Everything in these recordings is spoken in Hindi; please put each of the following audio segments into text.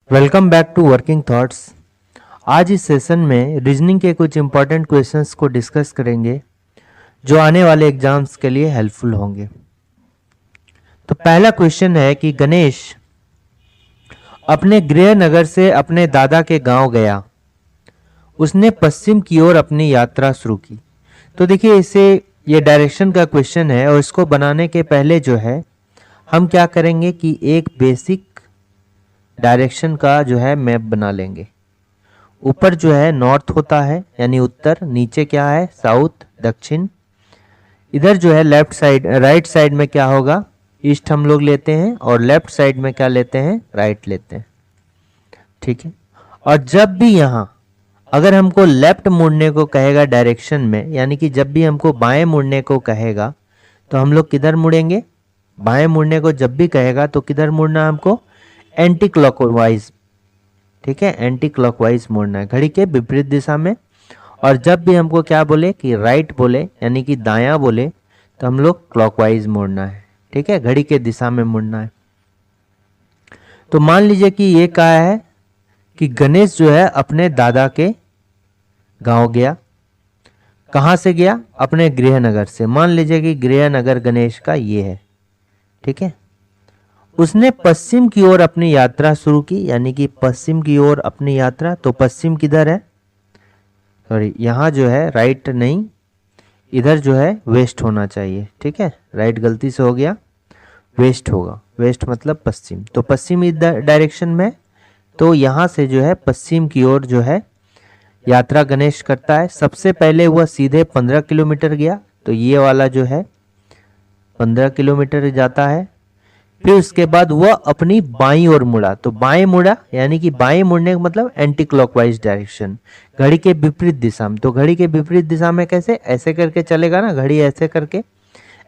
Welcome back to working thoughts. आज इस सेशन में रीजनिंग के कुछ इंपॉर्टेंट क्वेश्चंस को डिस्कस करेंगे जो आने वाले एग्जाम्स के लिए हेल्पफुल होंगे। तो पहला क्वेश्चन है कि गणेश अपने गृह नगर से अपने दादा के गांव गया। उसने पश्चिम की ओर अपनी यात्रा शुरू की। तो देखिए इसे ये डायरेक्शन का क्वेश्चन है और इसको बनाने के पहले जो है हम क्या करेंगे कि एक बेसिक डायरेक्शन का जो है मैप बना लेंगे। ऊपर जो है नॉर्थ होता है यानी उत्तर, नीचे क्या है साउथ दक्षिण, इधर जो है लेफ्ट साइड राइट साइड में क्या होगा ईस्ट हम लोग लेते हैं और लेफ्ट साइड में क्या लेते हैं राइट लेते हैं। ठीक है। और जब भी यहाँ अगर हमको लेफ्ट मुड़ने को कहेगा डायरेक्शन में, यानी कि जब भी हमको बाएं मुड़ने को कहेगा तो हम लोग किधर मुड़ेंगे, बाएं मुड़ने को जब भी कहेगा तो किधर मुड़ना हमको एंटी क्लॉकवाइज। ठीक है, एंटी क्लॉकवाइज मुड़ना है घड़ी के विपरीत दिशा में। और जब भी हमको क्या बोले कि राइट बोले यानी कि दायां बोले तो हम लोग क्लॉकवाइज मुड़ना है। ठीक है, घड़ी के दिशा में मुड़ना है। तो मान लीजिए कि ये कहा है कि गणेश जो है अपने दादा के गांव गया। कहां से गया, अपने गृहनगर से। मान लीजिए कि गृहनगर गणेश का ये है। ठीक है, उसने पश्चिम की ओर अपनी यात्रा शुरू की, यानी कि पश्चिम की ओर अपनी यात्रा। तो पश्चिम किधर है, सॉरी यहाँ जो है राइट नहीं, इधर जो है वेस्ट होना चाहिए। ठीक है, राइट गलती से हो गया, वेस्ट होगा। वेस्ट मतलब पश्चिम, तो पश्चिम इस डायरेक्शन में। तो यहाँ से जो है पश्चिम की ओर जो है यात्रा गणेश करता है। सबसे पहले वह सीधे 15 किलोमीटर गया, तो ये वाला जो है 15 किलोमीटर जाता है। फिर उसके बाद वह अपनी बाईं ओर मुड़ा। तो बाएं मुड़ा यानी कि बाएं मुड़ने का मतलब एंटी क्लॉकवाइज डायरेक्शन, घड़ी के विपरीत दिशा में। तो घड़ी के विपरीत दिशा में कैसे, ऐसे करके चलेगा ना घड़ी, ऐसे करके।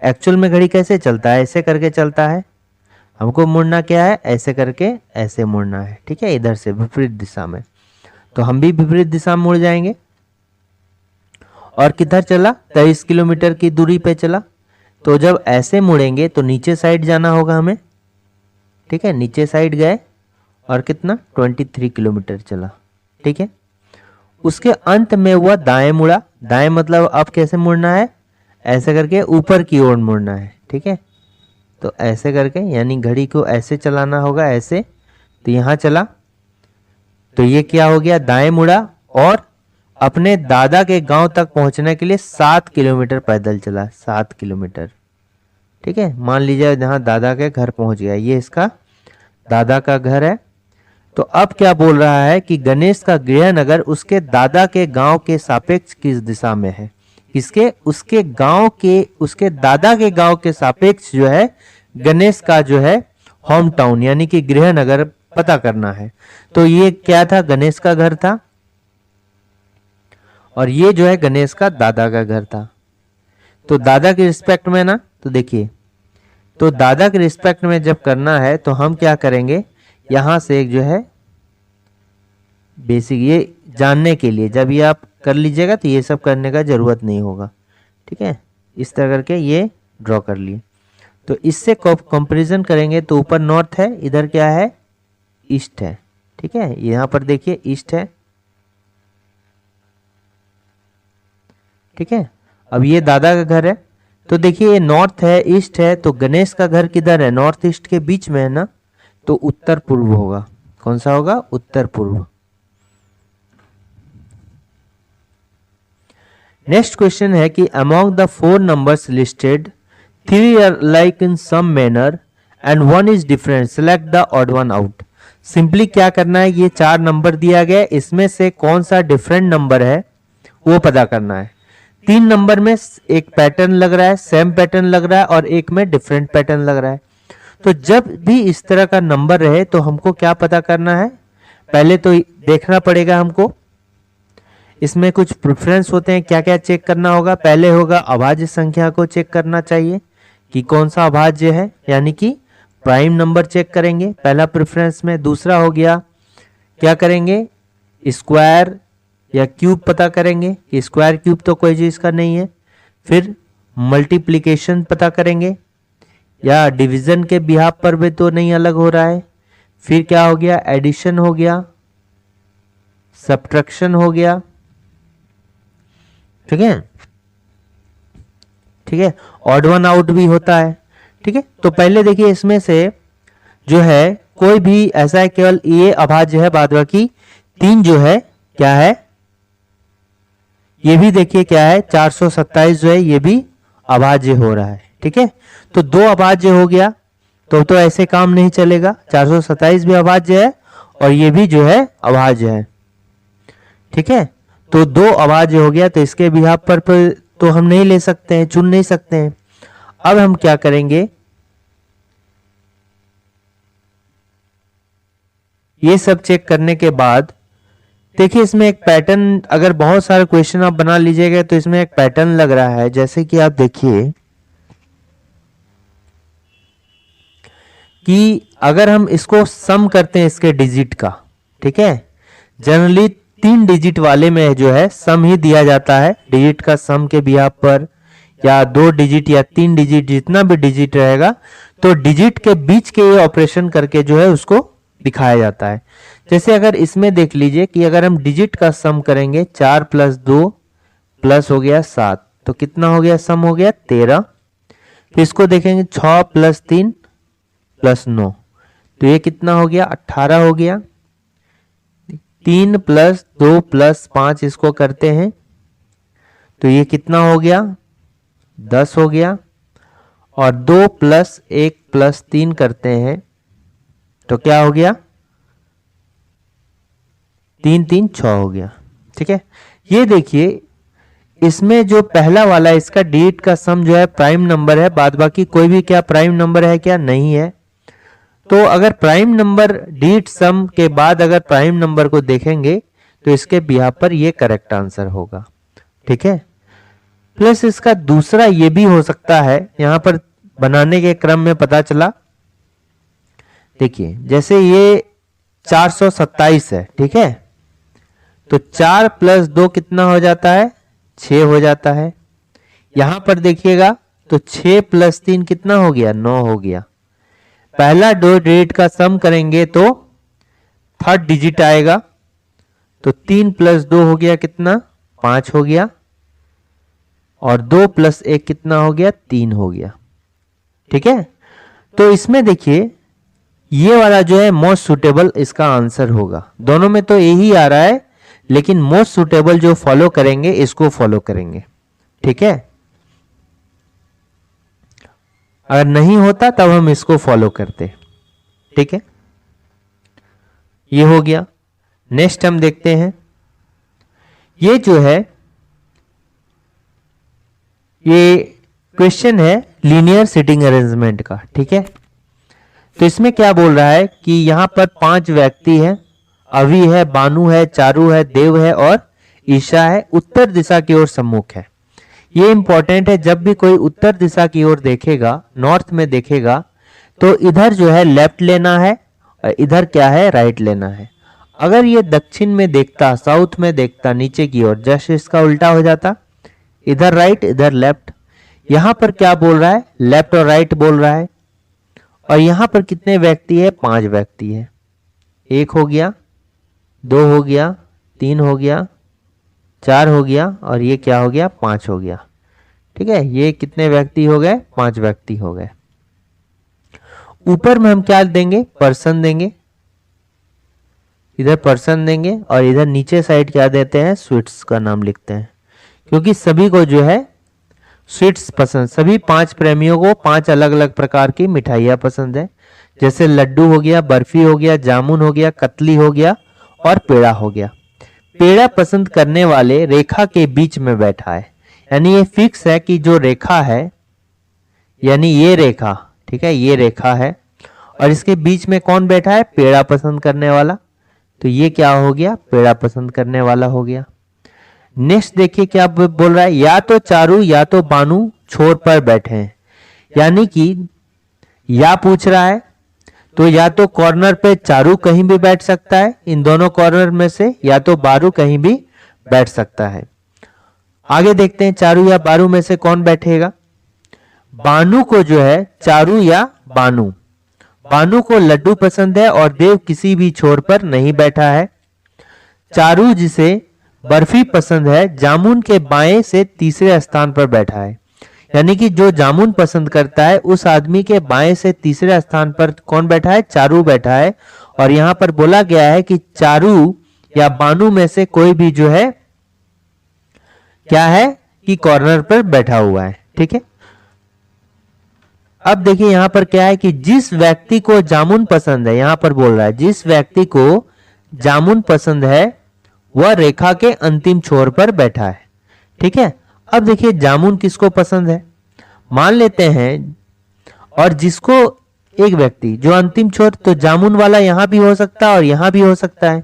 एक्चुअल में घड़ी कैसे चलता है, ऐसे करके चलता है। हमको मुड़ना क्या है, ऐसे करके ऐसे मुड़ना है। ठीक है, इधर से विपरीत दिशा में। तो हम भी विपरीत दिशा में मुड़ जाएंगे। और किधर चला, 23 किलोमीटर की दूरी पे चला। तो जब ऐसे मुड़ेंगे तो नीचे साइड जाना होगा हमें। ठीक है, नीचे साइड गए और कितना 23 किलोमीटर चला। ठीक है, उसके अंत में वह दाएं मुड़ा। दाएं मतलब अब कैसे मुड़ना है, ऐसे करके ऊपर की ओर मुड़ना है। ठीक है, तो ऐसे करके यानी घड़ी को ऐसे चलाना होगा, ऐसे। तो यहां चला तो ये क्या हो गया, दाएं मुड़ा और अपने दादा के गांव तक पहुंचने के लिए 7 किलोमीटर पैदल चला। 7 किलोमीटर। ठीक है, मान लीजिए जहां दादा के घर पहुंच गया, ये इसका दादा का घर है। तो अब क्या बोल रहा है कि गणेश का गृहनगर उसके दादा के गांव के सापेक्ष किस दिशा में है। किसके, उसके गांव के, उसके दादा के गांव के सापेक्ष जो है गणेश का जो है होम टाउन यानी कि गृहनगर पता करना है। तो ये क्या था, गणेश का घर था और ये जो है गणेश का दादा का घर था। तो दादा के रिस्पेक्ट में ना, तो देखिए, तो दादा के रिस्पेक्ट में जब करना है तो हम क्या करेंगे, यहां से एक जो है बेसिक ये जानने के लिए जब ये आप कर लीजिएगा तो ये सब करने का जरूरत नहीं होगा। ठीक है, इस तरह करके ये ड्रॉ कर लिए। तो इससे कंपैरिजन करेंगे तो ऊपर नॉर्थ है, इधर क्या है ईस्ट है। ठीक है, यहां पर देखिए ईस्ट है। ठीक है, अब ये दादा का घर है। तो देखिए ये नॉर्थ है ईस्ट है, तो गणेश का घर किधर है, नॉर्थ ईस्ट के बीच में है ना, तो उत्तर पूर्व होगा। कौन सा होगा, उत्तर पूर्व। नेक्स्ट क्वेश्चन है कि among the 4 numbers listed 3 are like in some manner and 1 is different, select the odd one out. Simply क्या करना है, ये 4 नंबर दिया गया, इसमें से कौन सा डिफरेंट नंबर है वो पता करना है। 3 नंबर में एक पैटर्न लग रहा है, सेम पैटर्न लग रहा है और एक में डिफरेंट पैटर्न लग रहा है। तो जब भी इस तरह का नंबर रहे तो हमको क्या पता करना है, पहले तो देखना पड़ेगा हमको इसमें कुछ प्रेफरेंस होते हैं, क्या क्या चेक करना होगा। पहले होगा अभाज्य संख्या को चेक करना चाहिए कि कौन सा अभाज्य है, यानी कि प्राइम नंबर चेक करेंगे पहला प्रेफरेंस में। दूसरा हो गया क्या करेंगे, स्क्वायर या क्यूब पता करेंगे कि स्क्वायर क्यूब तो कोई चीज का नहीं है। फिर मल्टीप्लिकेशन पता करेंगे या डिवीजन के बिहाफ पर भी तो नहीं अलग हो रहा है। फिर क्या हो गया, एडिशन हो गया, सब्ट्रैक्शन हो गया, ठीक है, ठीक है, ऑड वन आउट भी होता है, ठीक है। तो पहले देखिए इसमें से जो है कोई भी ऐसा है केवल ये अभाज्य है, बाद बाकी 3 जो है क्या है, ये भी देखिए क्या है 427 जो है ये भी अभाज्य हो रहा है, ठीक है। तो 2 अभाज्य हो गया, तो ऐसे काम नहीं चलेगा, 427 भी अभाज्य है और ये भी जो है अभाज्य है, ठीक है। तो 2 अभाज्य हो गया, तो इसके बिहाफ पर तो हम नहीं ले सकते हैं, चुन नहीं सकते हैं। अब हम क्या करेंगे, ये सब चेक करने के बाद देखिए इसमें एक पैटर्न, अगर बहुत सारे क्वेश्चन आप बना लीजिएगा तो इसमें एक पैटर्न लग रहा है। जैसे कि आप देखिए कि अगर हम इसको सम करते हैं इसके डिजिट का, ठीक है, जनरली 3 डिजिट वाले में जो है सम ही दिया जाता है, डिजिट का सम के बिहाफ पर, या 2 डिजिट या 3 डिजिट, जितना भी डिजिट रहेगा तो डिजिट के बीच के ये ऑपरेशन करके जो है उसको दिखाया जाता है। जैसे अगर इसमें देख लीजिए कि अगर हम डिजिट का सम करेंगे 4 + 2 प्लस हो गया 7, तो कितना हो गया, सम हो गया 13। फिर इसको देखेंगे 6 + 3 + 9, तो ये कितना हो गया, 18 हो गया। 3 + 2 + 5 इसको करते हैं तो ये कितना हो गया, 10 हो गया। और 2 + 1 + 3 करते हैं तो क्या हो गया, 3 3 6 हो गया, ठीक है। ये देखिए इसमें जो पहला वाला इसका डिजिट का सम जो है प्राइम नंबर है, बाद बाकी कोई भी क्या प्राइम नंबर है क्या, नहीं है। तो अगर प्राइम नंबर डिजिट सम के बाद अगर प्राइम नंबर को देखेंगे तो इसके बिहाफ पर ये करेक्ट आंसर होगा, ठीक है। प्लस इसका दूसरा ये भी हो सकता है, यहां पर बनाने के क्रम में पता चला, देखिए जैसे ये 427 है, ठीक है, तो 4 + 2 कितना हो जाता है, 6 हो जाता है। यहां पर देखिएगा तो 6 + 3 कितना हो गया, 9 हो गया। पहला 2 डिजिट का सम करेंगे तो 3rd डिजिट आएगा, तो 3 + 2 हो गया कितना, 5 हो गया। और 2 + 1 कितना हो गया, 3 हो गया, ठीक है। तो इसमें देखिए ये वाला जो है मोस्ट सुटेबल इसका आंसर होगा। दोनों में तो यही आ रहा है, लेकिन मोस्ट सुटेबल जो फॉलो करेंगे इसको फॉलो करेंगे, ठीक है। अगर नहीं होता तब हम इसको फॉलो करते, ठीक है। ये हो गया। नेक्स्ट हम देखते हैं, ये जो है ये क्वेश्चन है लीनियर सीटिंग अरेंजमेंट का, ठीक है। तो इसमें क्या बोल रहा है कि यहां पर 5 व्यक्ति हैं, अवि है, बानू है, चारू है, देव है और ईशा है, उत्तर दिशा की ओर सम्मुख है। ये इंपॉर्टेंट है, जब भी कोई उत्तर दिशा की ओर देखेगा, नॉर्थ में देखेगा, तो इधर जो है लेफ्ट लेना है और इधर क्या है, राइट लेना है। अगर ये दक्षिण में देखता, साउथ में देखता, नीचे की ओर, जस्ट इसका उल्टा हो जाता, इधर राइट इधर लेफ्ट। यहां पर क्या बोल रहा है, लेफ्ट और राइट बोल रहा है। और यहां पर कितने व्यक्ति है, 5 व्यक्ति है। 1 हो गया, 2 हो गया, 3 हो गया, 4 हो गया और ये क्या हो गया, 5 हो गया, ठीक है। ये कितने व्यक्ति हो गए, 5 व्यक्ति हो गए। ऊपर में हम क्या देंगे, पर्सन देंगे, इधर पर्सन देंगे और इधर नीचे साइड क्या देते हैं, स्वीट्स का नाम लिखते हैं, क्योंकि सभी को जो है स्वीट्स पसंद, सभी 5 प्रेमियों को 5 अलग अलग प्रकार की मिठाइयाँ पसंद है। जैसे लड्डू हो गया, बर्फी हो गया, जामुन हो गया, कतली हो गया और पेड़ा हो गया। पेड़ा पसंद करने वाले रेखा के बीच में बैठा है, यानी ये फिक्स है कि जो रेखा है, यानी ये रेखा, ठीक है, ये रेखा है और इसके बीच में कौन बैठा है, पेड़ा पसंद करने वाला। तो ये क्या हो गया, पेड़ा पसंद करने वाला हो गया। नेक्स्ट देखिए क्या बोल रहा है, या तो चारू या तो बानू छोर पर बैठे हैं, यानी कि या पूछ रहा है, तो या तो कॉर्नर पे चारू कहीं भी बैठ सकता है इन दोनों कॉर्नर में से, या तो बारू कहीं भी बैठ सकता है। आगे देखते हैं चारू या बारू में से कौन बैठेगा। बानू को जो है चारू या बानू, बानू को लड्डू पसंद है और देव किसी भी छोर पर नहीं बैठा है। चारू जिसे बर्फी पसंद है जामुन के बाएं से तीसरे स्थान पर बैठा है। यानी कि जो जामुन पसंद करता है उस आदमी के बाएं से तीसरे स्थान पर कौन बैठा है? चारू बैठा है। और यहां पर बोला गया है कि चारू या बानू में से कोई भी जो है क्या है कि कॉर्नर पर बैठा हुआ है। ठीक है, अब देखिए यहां पर क्या है कि जिस व्यक्ति को जामुन पसंद है, यहां पर बोल रहा है जिस व्यक्ति को जामुन पसंद है वह रेखा के अंतिम छोर पर बैठा है। ठीक है, अब देखिए जामुन किसको पसंद है, मान लेते हैं, और जिसको एक व्यक्ति जो अंतिम छोर, तो जामुन वाला यहां भी हो सकता है और यहां भी हो सकता है।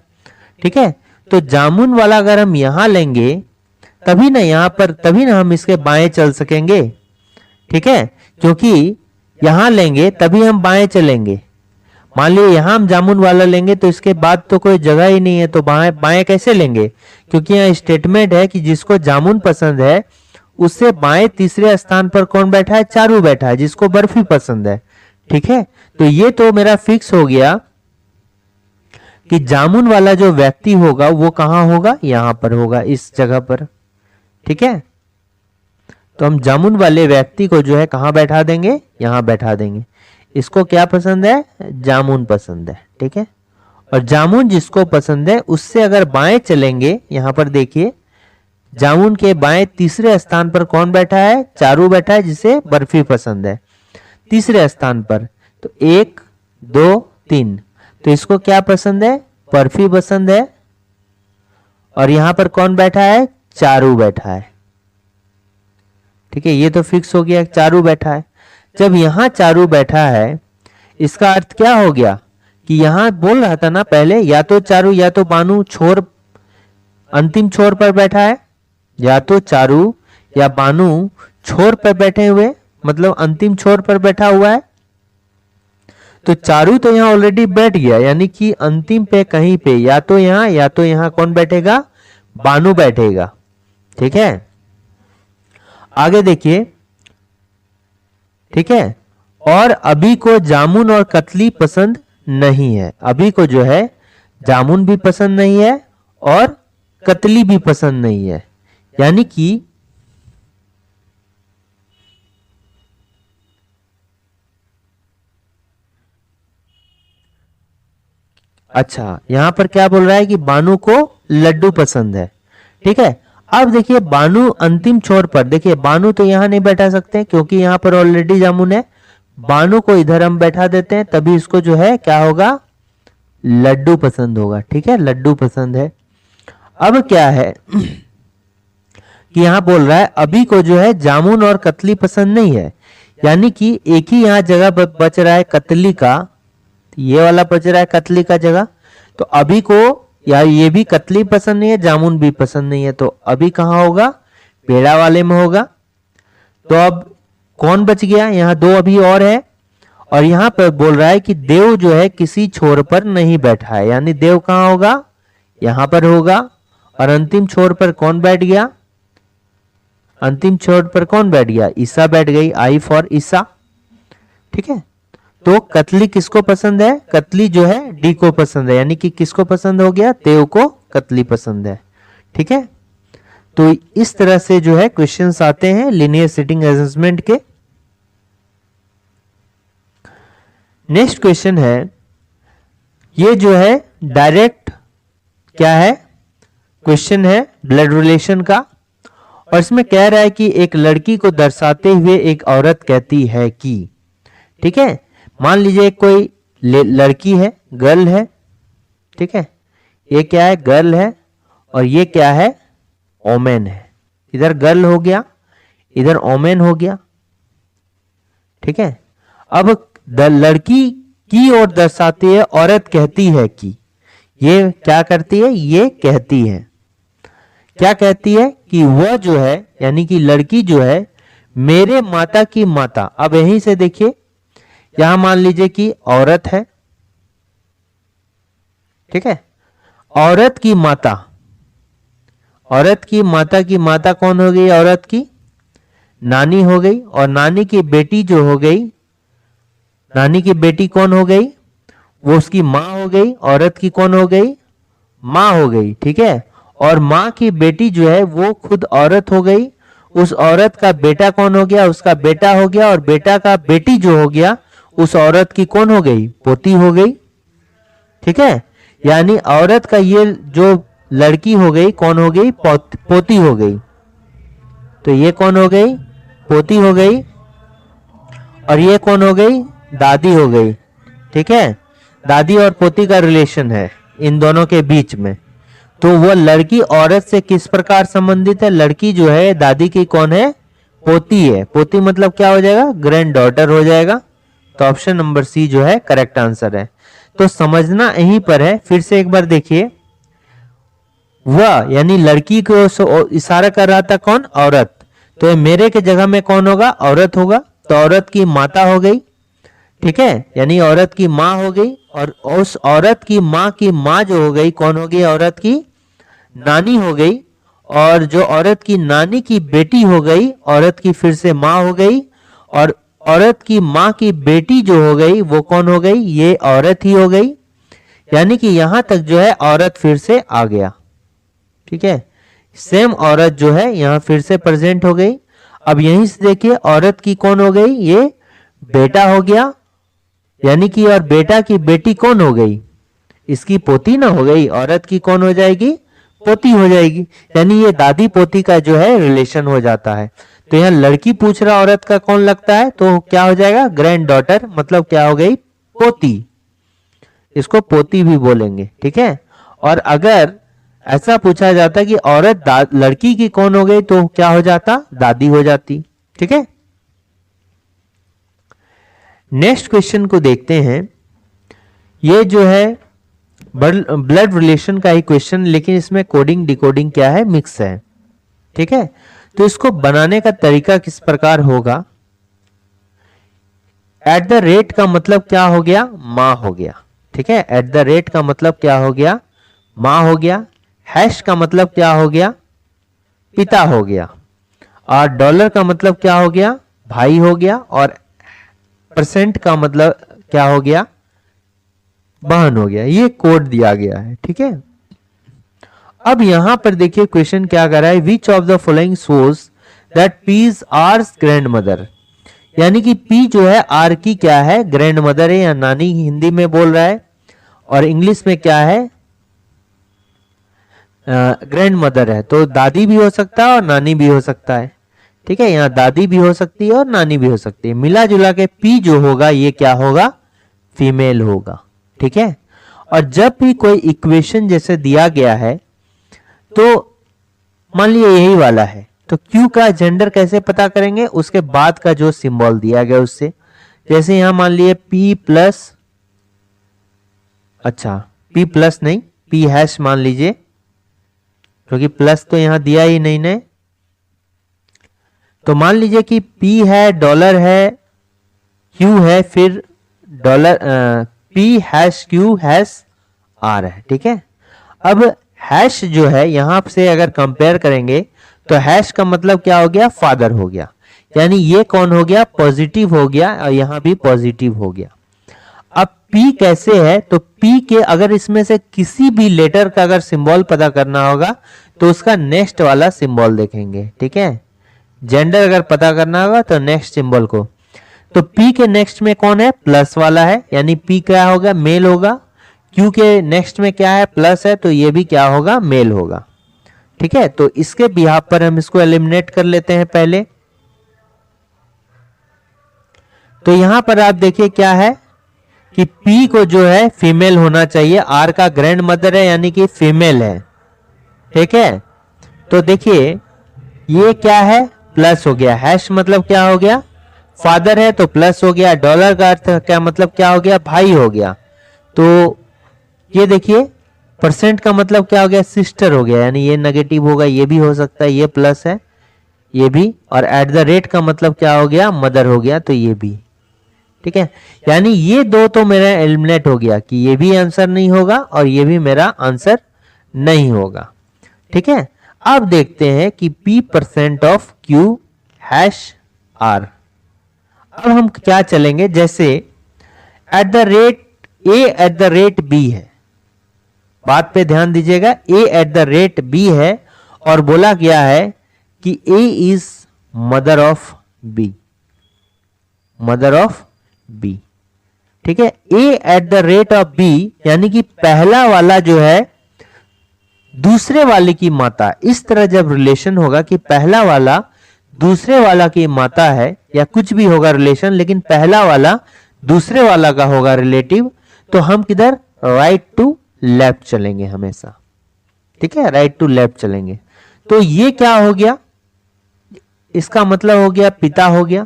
ठीक है, तो जामुन वाला अगर हम यहां लेंगे तभी ना यहां पर, तभी ना हम इसके बाएं चल सकेंगे। ठीक है, क्योंकि यहां लेंगे तभी हम बाएं चलेंगे। मान लीजिए यहां हम जामुन वाला लेंगे तो इसके बाद तो कोई जगह ही नहीं है, तो बाएं बाएं कैसे लेंगे? क्योंकि यहाँ स्टेटमेंट है कि जिसको जामुन पसंद है उससे बाएं तीसरे स्थान पर कौन बैठा है? चारू बैठा है, जिसको बर्फी पसंद है। ठीक है, तो ये तो मेरा फिक्स हो गया कि जामुन वाला जो व्यक्ति होगा वो कहां होगा? यहां पर होगा, इस जगह पर। ठीक है, तो हम जामुन वाले व्यक्ति को जो है कहां बैठा देंगे? यहां बैठा देंगे। इसको क्या पसंद है? जामुन पसंद है। ठीक है, और जामुन जिसको पसंद है उससे अगर बाएं चलेंगे, यहां पर देखिए जामुन के बाएं तीसरे स्थान पर कौन बैठा है? चारू बैठा है, जिसे बर्फी पसंद है तीसरे स्थान पर। तो 1 2 3, तो इसको क्या पसंद है? बर्फी पसंद है। और यहां पर कौन बैठा है? चारू बैठा है। ठीक है, ये तो फिक्स हो गया, चारू बैठा है। जब यहां चारू बैठा है इसका अर्थ क्या हो गया कि यहां बोल रहा था ना पहले, या तो चारू या तो बानू छोर अंतिम छोर पर बैठा है, या तो चारू या बानू छोर पर बैठे हुए, मतलब अंतिम छोर पर बैठा हुआ है। तो चारू तो यहां ऑलरेडी बैठ गया, यानी कि अंतिम पे कहीं पे या तो यहां कौन बैठेगा? बानू बैठेगा। ठीक है, आगे देखिए। ठीक है, और अभी को जामुन और कतली पसंद नहीं है। अभी को जो है जामुन भी पसंद नहीं है और कतली भी पसंद नहीं है, यानी कि अच्छा, यहां पर क्या बोल रहा है कि बानू को लड्डू पसंद है। ठीक है, अब देखिए बानू अंतिम छोर पर, देखिए बानू तो यहां नहीं बैठा सकते क्योंकि यहां पर ऑलरेडी जामुन है। बानू को इधर हम बैठा देते हैं, तभी इसको जो है क्या होगा? लड्डू पसंद होगा। ठीक है, लड्डू पसंद है। अब क्या है कि यहां बोल रहा है अभी को जो है जामुन और कतली पसंद नहीं है, यानी कि एक ही यहां जगह बच रहा है कतली का, ये वाला बच रहा है कतली का जगह। तो अभी को या ये भी कतली पसंद नहीं है, जामुन भी पसंद नहीं है, तो अभी कहां होगा? पेड़ा वाले में होगा। तो अब कौन बच गया? यहाँ 2 अभी और है, और यहां पर बोल रहा है कि देव जो है किसी छोर पर नहीं बैठा है, यानी देव कहां होगा? यहां पर होगा। और अंतिम छोर पर कौन बैठ गया? अंतिम छोर पर कौन बैठ गया? ईसा बैठ गई, आई फॉर ईसा। ठीक है, तो कतली किसको पसंद है? कतली जो है डी को पसंद है, यानी कि किसको पसंद हो गया? देव को कतली पसंद है। ठीक है, तो इस तरह से जो है क्वेश्चंस आते हैं लीनियर सिटिंग अरेंजमेंट के। नेक्स्ट क्वेश्चन है, ये जो है डायरेक्ट क्या है? क्वेश्चन है ब्लड रिलेशन का, और इसमें कह रहा है कि एक लड़की को दर्शाते हुए एक औरत कहती है कि, ठीक है, मान लीजिए कोई लड़की है, गर्ल है। ठीक है, ये क्या है? गर्ल है, और ये क्या है? ओमेन है। इधर गर्ल हो गया, इधर ओमेन हो गया। ठीक है, अब लड़की की ओर दर्शाती है, औरत कहती है कि, ये क्या करती है? ये कहती है, क्या कहती है? कि वह जो है, यानी कि लड़की जो है, मेरे माता की माता। अब यहीं से देखिए, यहां मान लीजिए कि औरत है। ठीक है, औरत की माता, औरत की माता की माता कौन हो गई? औरत की नानी हो गई, और नानी की बेटी जो हो गई, नानी की बेटी कौन हो गई? वो उसकी माँ हो गई। औरत की कौन हो गई? माँ हो गई। ठीक है, और माँ की बेटी जो है वो खुद औरत हो गई। उस औरत का बेटा कौन हो गया? उसका बेटा हो गया। और बेटा का बेटी जो हो गया उस औरत की कौन हो गई? पोती हो गई। ठीक है, यानी औरत का ये जो लड़की हो गई कौन हो गई? पोती हो गई। तो ये कौन हो गई? पोती हो गई। और ये कौन हो गई? दादी हो गई। ठीक है, दादी और पोती का रिलेशन है इन दोनों के बीच में। तो वो लड़की औरत से किस प्रकार संबंधित है? लड़की जो है दादी की कौन है? पोती है। पोती मतलब क्या हो जाएगा? ग्रैंड डॉटर हो जाएगा। तो ऑप्शन नंबर सी जो है करेक्ट आंसर है। तो समझना यहीं पर है। फिर से एक बार देखिए, वह यानी लड़की को इशारा कर रहा था कौन? औरत। तो मेरे के जगह में कौन होगा? औरत होगा। तो औरत की माता हो गई। ठीक है, यानी औरत की माँ हो गई। और उस औरत की माँ जो हो गई कौन हो गई? औरत की नानी हो गई। और जो औरत की नानी की बेटी हो गई औरत की फिर से माँ हो गई। और औरत की माँ की बेटी जो हो गई वो कौन हो गई? ये औरत ही हो गई। यानी कि यहां तक जो है औरत फिर से आ गया। ठीक है, सेम औरत जो है यहां फिर से प्रेजेंट हो गई। अब यहीं से देखिए औरत की कौन हो गई? ये बेटा हो गया। यानी कि और बेटा की बेटी कौन हो गई? इसकी पोती ना हो गई। औरत की कौन हो जाएगी? पोती हो जाएगी। यानी ये दादी पोती का जो है रिलेशन हो जाता है। तो यहाँ लड़की पूछ रहा औरत का कौन लगता है? तो क्या हो जाएगा? ग्रैंड डॉटर, मतलब क्या हो गई? पोती। इसको पोती भी बोलेंगे। ठीक है, और अगर ऐसा पूछा जाता कि औरत लड़की की कौन हो गई तो क्या हो जाता? दादी हो जाती। ठीक है, नेक्स्ट क्वेश्चन को देखते हैं। ये जो है ब्लड रिलेशन का ही क्वेश्चन, लेकिन इसमें कोडिंग डिकोडिंग क्या है? मिक्स है। ठीक है, तो इसको बनाने का तरीका किस प्रकार होगा? एट द रेट का मतलब क्या हो गया? माँ हो गया। ठीक है, एट द रेट का मतलब क्या हो गया? माँ हो गया। हैश का मतलब क्या हो गया? पिता हो गया। और डॉलर का मतलब क्या हो गया? भाई हो गया। और परसेंट का मतलब क्या हो गया? बहन हो गया। ये कोड दिया गया है। ठीक है, अब यहां पर देखिए क्वेश्चन क्या कर रहा है? Which of the following shows that P is hours grand mother. यानी कि पी जो है आर की क्या है? ग्रैंड मदर है या नानी हिंदी में बोल रहा है। और इंग्लिश में क्या है? ग्रैंड मदर है। तो दादी भी हो सकता है और नानी भी हो सकता है। ठीक है, यहाँ दादी भी हो सकती है और नानी भी हो सकती है। मिला जुला के पी जो होगा ये क्या होगा? फीमेल होगा। ठीक है, और जब भी कोई इक्वेशन जैसे दिया गया है तो मान लिया यही वाला है, तो क्यू का जेंडर कैसे पता करेंगे? उसके बाद का जो सिंबल दिया गया उससे। जैसे यहां मान लिए पी प्लस, अच्छा पी प्लस नहीं, पी हैश मान लीजिए, क्योंकि प्लस तो यहां दिया ही नहीं ने। तो मान लीजिए कि पी है, डॉलर है, क्यू है, फिर dollar P hash Q hash R है। ठीक है, अब हैश जो है यहां से अगर कंपेयर करेंगे तो हैश का मतलब क्या हो गया? फादर हो गया। यानी ये कौन हो गया? पॉजिटिव हो गया। और यहां भी पॉजिटिव हो गया। अब P कैसे है? तो P के अगर इसमें से किसी भी लेटर का अगर सिंबल पता करना होगा तो उसका नेक्स्ट वाला सिंबल देखेंगे। ठीक है, जेंडर अगर पता करना होगा तो नेक्स्ट सिंबल को। तो P के नेक्स्ट में कौन है? प्लस वाला है, यानी P क्या होगा? मेल होगा। Q के नेक्स्ट में क्या है? प्लस है, तो ये भी क्या होगा? मेल होगा। ठीक है, तो इसके बिहाफ पर हम इसको एलिमिनेट कर लेते हैं पहले। तो यहां पर आप देखिए क्या है कि P को जो है फीमेल होना चाहिए। R का ग्रैंड मदर है यानी कि फीमेल है। ठीक है, तो देखिए ये क्या है? प्लस हो गया। हैश मतलब क्या हो गया? फादर है तो प्लस हो गया। डॉलर का अर्थ क्या मतलब क्या हो गया? भाई हो गया। तो ये देखिए परसेंट का मतलब क्या हो गया? सिस्टर हो गया, यानी ये नेगेटिव होगा, ये भी हो सकता है, ये प्लस है, ये भी। और एट द रेट का मतलब क्या हो गया? मदर हो गया, तो ये भी। ठीक है, यानी ये दो तो मेरा एलिमिनेट हो गया कि ये भी आंसर नहीं होगा और ये भी मेरा आंसर नहीं होगा। ठीक है, अब देखते हैं कि P% of Q hash R। अब हम क्या चलेंगे, जैसे at the rate A at the rate B है, बात पे ध्यान दीजिएगा, A at the rate B है और बोला गया है कि A is mother of B, mother of B. ठीक है, A at the rate of B यानी कि पहला वाला जो है दूसरे वाले की माता। इस तरह जब रिलेशन होगा कि पहला वाला दूसरे वाला की माता है या कुछ भी होगा रिलेशन, लेकिन पहला वाला दूसरे वाला का होगा रिलेटिव, तो हम किधर, राइट टू लेफ्ट चलेंगे हमेशा। ठीक है, राइट टू लेफ्ट चलेंगे। तो ये क्या हो गया, इसका मतलब हो गया पिता हो गया।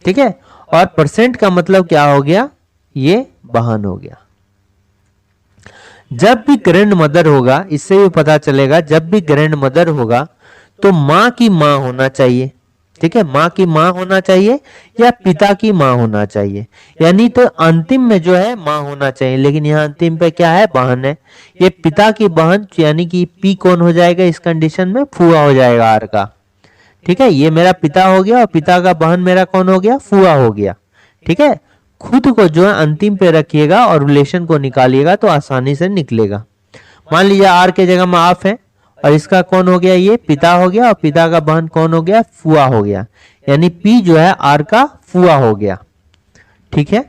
ठीक है, और परसेंट का मतलब क्या हो गया, ये बहन हो गया। जब भी ग्रैंड मदर होगा, इससे भी पता चलेगा, जब भी ग्रैंड मदर होगा तो मां की मां होना चाहिए। ठीक है, मां की मां होना चाहिए या पिता की मां होना चाहिए, यानी तो अंतिम में जो है मां होना चाहिए, लेकिन यहाँ अंतिम पे क्या है, बहन है। ये पिता की बहन यानी कि पी कौन हो जाएगा इस कंडीशन में, फुआ हो जाएगा आर का। ठीक है, ये मेरा पिता हो गया और पिता का बहन मेरा कौन हो गया, फुआ हो गया। ठीक है, खुद को जो है अंतिम पे रखिएगा और रिलेशन को निकालिएगा तो आसानी से निकलेगा। मान लीजिए आर के जगह में आप है और इसका कौन हो गया, ये पिता हो गया और पिता का बहन कौन हो गया, फुआ हो गया, यानी पी जो है आर का फुआ हो गया। ठीक है,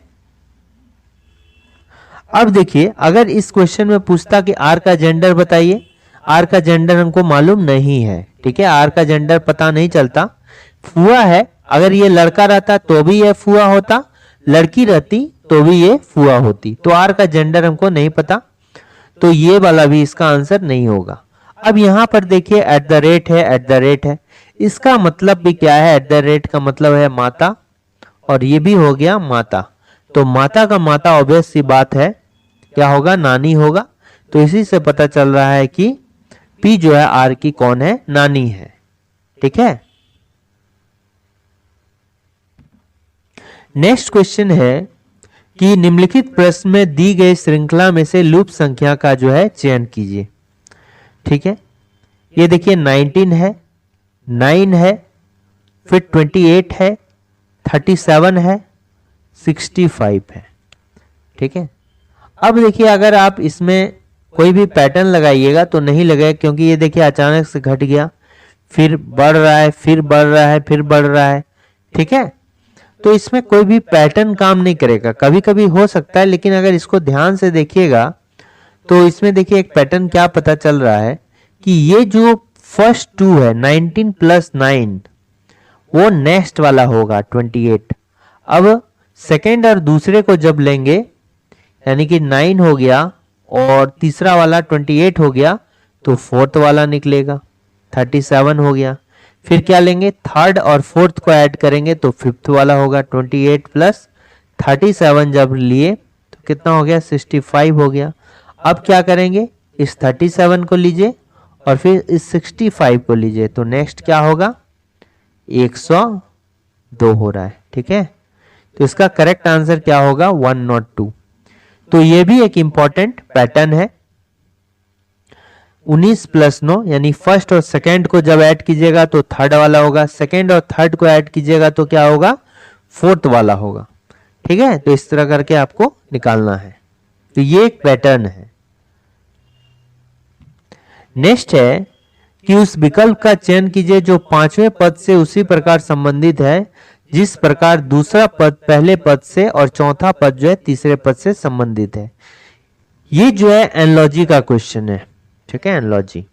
अब देखिए अगर इस क्वेश्चन में पूछता कि आर का जेंडर बताइए, आर का जेंडर हमको मालूम नहीं है। ठीक है, आर का जेंडर पता नहीं चलता, फुआ है, अगर ये लड़का रहता तो भी ये फुआ होता, लड़की रहती तो भी ये फुआ होती। तो आर का जेंडर हमको नहीं पता, तो ये वाला भी इसका आंसर नहीं होगा। अब यहां पर देखिए एट द रेट है, एट द रेट है, इसका मतलब भी क्या है, एट द रेट का मतलब है माता, और ये भी हो गया माता। तो माता का माता ऑब्वियस सी बात है क्या होगा, नानी होगा। तो इसी से पता चल रहा है कि पी जो है आर की कौन है, नानी है। ठीक है, नेक्स्ट क्वेश्चन है कि निम्नलिखित प्रश्न में दी गई श्रृंखला में से लूप संख्या का जो है चयन कीजिए। ठीक है, ये देखिए 19 है, 9 है, फिर 28 है, 37 है, 65 है। ठीक है, अब देखिए अगर आप इसमें कोई भी पैटर्न लगाइएगा तो नहीं लगेगा, क्योंकि ये देखिए अचानक से घट गया, फिर बढ़ रहा है, फिर बढ़ रहा है, फिर बढ़ रहा है। ठीक है, तो इसमें कोई भी पैटर्न काम नहीं करेगा, कभी कभी हो सकता है, लेकिन अगर इसको ध्यान से देखिएगा तो इसमें देखिए एक पैटर्न क्या पता चल रहा है कि ये जो फर्स्ट 2 है 19 प्लस 9 वो नेक्स्ट वाला होगा 28। अब सेकेंड और दूसरे को जब लेंगे यानी कि 9 हो गया और तीसरा वाला 28 हो गया तो फोर्थ वाला निकलेगा 37 हो गया। फिर क्या लेंगे, थर्ड और फोर्थ को ऐड करेंगे तो फिफ्थ वाला होगा 28 प्लस 37 जब लिए तो कितना हो गया 65 हो गया। अब क्या करेंगे, इस 37 को लीजिए और फिर इस 65 को लीजिए तो नेक्स्ट क्या होगा 102 हो रहा है। ठीक है, तो इसका करेक्ट आंसर क्या होगा 102। तो ये भी एक इंपॉर्टेंट पैटर्न है। 19 प्लस 9 यानी फर्स्ट और सेकेंड को जब ऐड कीजिएगा तो थर्ड वाला होगा, सेकेंड और थर्ड को ऐड कीजिएगा तो क्या होगा फोर्थ वाला होगा। ठीक है, तो इस तरह करके आपको निकालना है। तो ये एक पैटर्न है। नेक्स्ट है कि उस विकल्प का चयन कीजिए जो पांचवें पद से उसी प्रकार संबंधित है जिस प्रकार दूसरा पद पहले पद से और चौथा पद जो है तीसरे पद से संबंधित है। ये जो है एनालॉजी का क्वेश्चन है। ठीक है, एनालॉजी।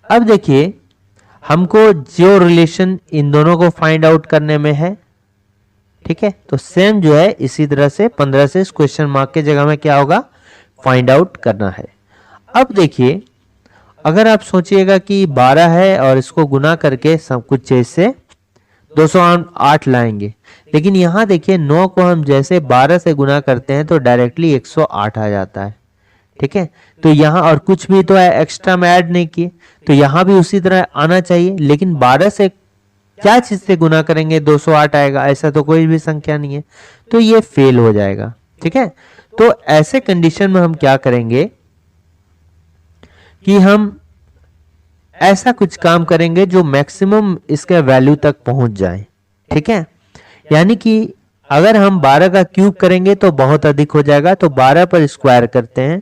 अब देखिए हमको जो रिलेशन इन दोनों को फाइंड आउट करने में है। ठीक है, तो सेम जो है इसी तरह से 15 से इस क्वेश्चन मार्क के जगह में क्या होगा फाइंड आउट करना है। अब देखिए अगर आप सोचिएगा कि 12 है और इसको गुना करके सब कुछ जैसे 208 लाएंगे, लेकिन यहां देखिए 9 को हम जैसे 12 से गुना करते हैं तो डायरेक्टली 108 आ जाता है। ठीक है, तो यहां और कुछ भी तो एक्स्ट्रा में ऐड नहीं किए, तो यहां भी उसी तरह आना चाहिए, लेकिन 12 से क्या चीज से गुना करेंगे 208 आएगा, ऐसा तो कोई भी संख्या नहीं है, तो ये फेल हो जाएगा। ठीक है, तो ऐसे कंडीशन में हम क्या करेंगे कि हम ऐसा कुछ काम करेंगे जो मैक्सिमम इसके वैल्यू तक पहुंच जाए। ठीक है, यानी कि अगर हम 12 का क्यूब करेंगे तो बहुत अधिक हो जाएगा, तो 12 पर स्क्वायर करते हैं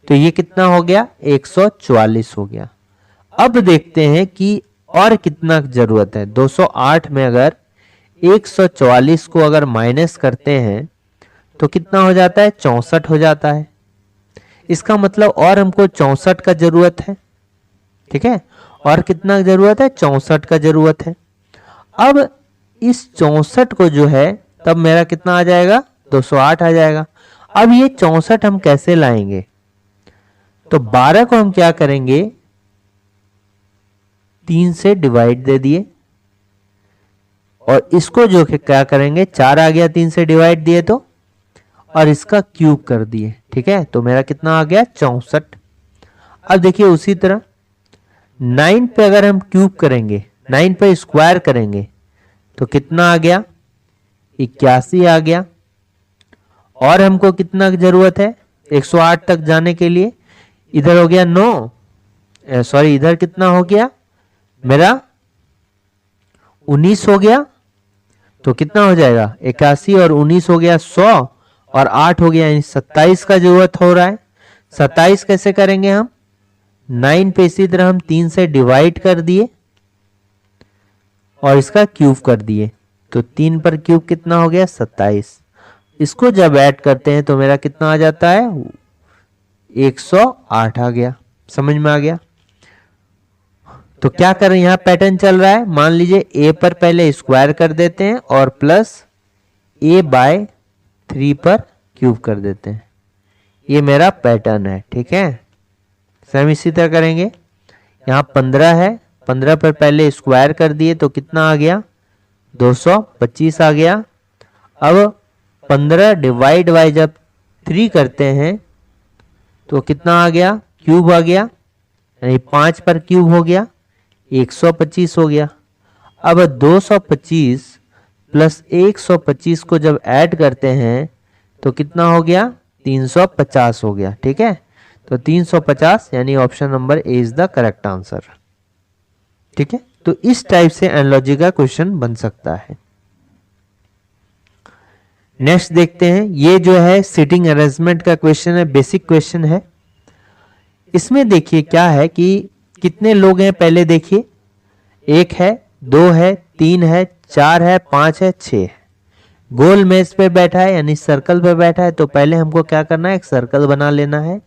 तो ये कितना हो गया, 144 हो गया। अब देखते हैं कि और कितना जरूरत है। 208 में अगर 144 को अगर माइनस करते हैं तो कितना हो जाता है, 64 हो जाता है। इसका मतलब और हमको 64 का जरूरत है। ठीक है, और कितना जरूरत है, 64 का जरूरत है। अब इस 64 को जो है तब मेरा कितना आ जाएगा, 208 आ जाएगा। अब ये 64 हम कैसे लाएंगे, तो 12 को हम क्या करेंगे, 3 से डिवाइड दे दिए और इसको जो क्या करेंगे, 4 आ गया 3 से डिवाइड दिए तो, और इसका क्यूब कर दिए। ठीक है, तो मेरा कितना आ गया, 64। अब देखिए उसी तरह 9 पे अगर हम क्यूब करेंगे, 9 पे स्क्वायर करेंगे तो कितना आ गया, 81 आ गया। और हमको कितना जरूरत है, 108 तक जाने के लिए। इधर हो गया 9, सॉरी इधर कितना हो गया मेरा, 19 हो गया। तो कितना हो जाएगा, 81 और 19 हो गया 100 और 8 हो गया, 27 का जरूरत हो रहा है। 27 कैसे करेंगे हम, 9 पे इसी तरह हम 3 से डिवाइड कर दिए और इसका क्यूब कर दिए, तो 3 पर क्यूब कितना हो गया, 27। इसको जब ऐड करते हैं तो मेरा कितना आ जाता है, 108 आ गया। समझ में आ गया। तो क्या करें, यहां पैटर्न चल रहा है। मान लीजिए a पर पहले स्क्वायर कर देते हैं और प्लस a बाय 3 पर क्यूब कर देते हैं। ये मेरा पैटर्न है। ठीक है, सेम इसी तरह करेंगे। यहां 15 है, 15 पर पहले स्क्वायर कर दिए तो कितना आ गया, 225 आ गया। अब 15 डिवाइड बाय जब 3 करते हैं तो कितना आ गया, क्यूब आ गया, यानी 5 पर क्यूब हो गया, 125 हो गया। अब 225 प्लस 125 को जब ऐड करते हैं तो कितना हो गया, 350 हो गया। ठीक है, तो 350 यानी option number A is the correct answer. ठीक है, तो इस टाइप से एनालॉजी का क्वेश्चन बन सकता है। नेक्स्ट देखते हैं, ये जो है सीटिंग अरेंजमेंट का क्वेश्चन है, बेसिक क्वेश्चन है। इसमें देखिए क्या है कि कितने लोग हैं, पहले देखिए 1 है, 2 है, 3 है, 4 है, 5 है, 6 है। गोल मेज पे बैठा है यानी सर्कल पे बैठा है, तो पहले हमको क्या करना है, एक सर्कल बना लेना है।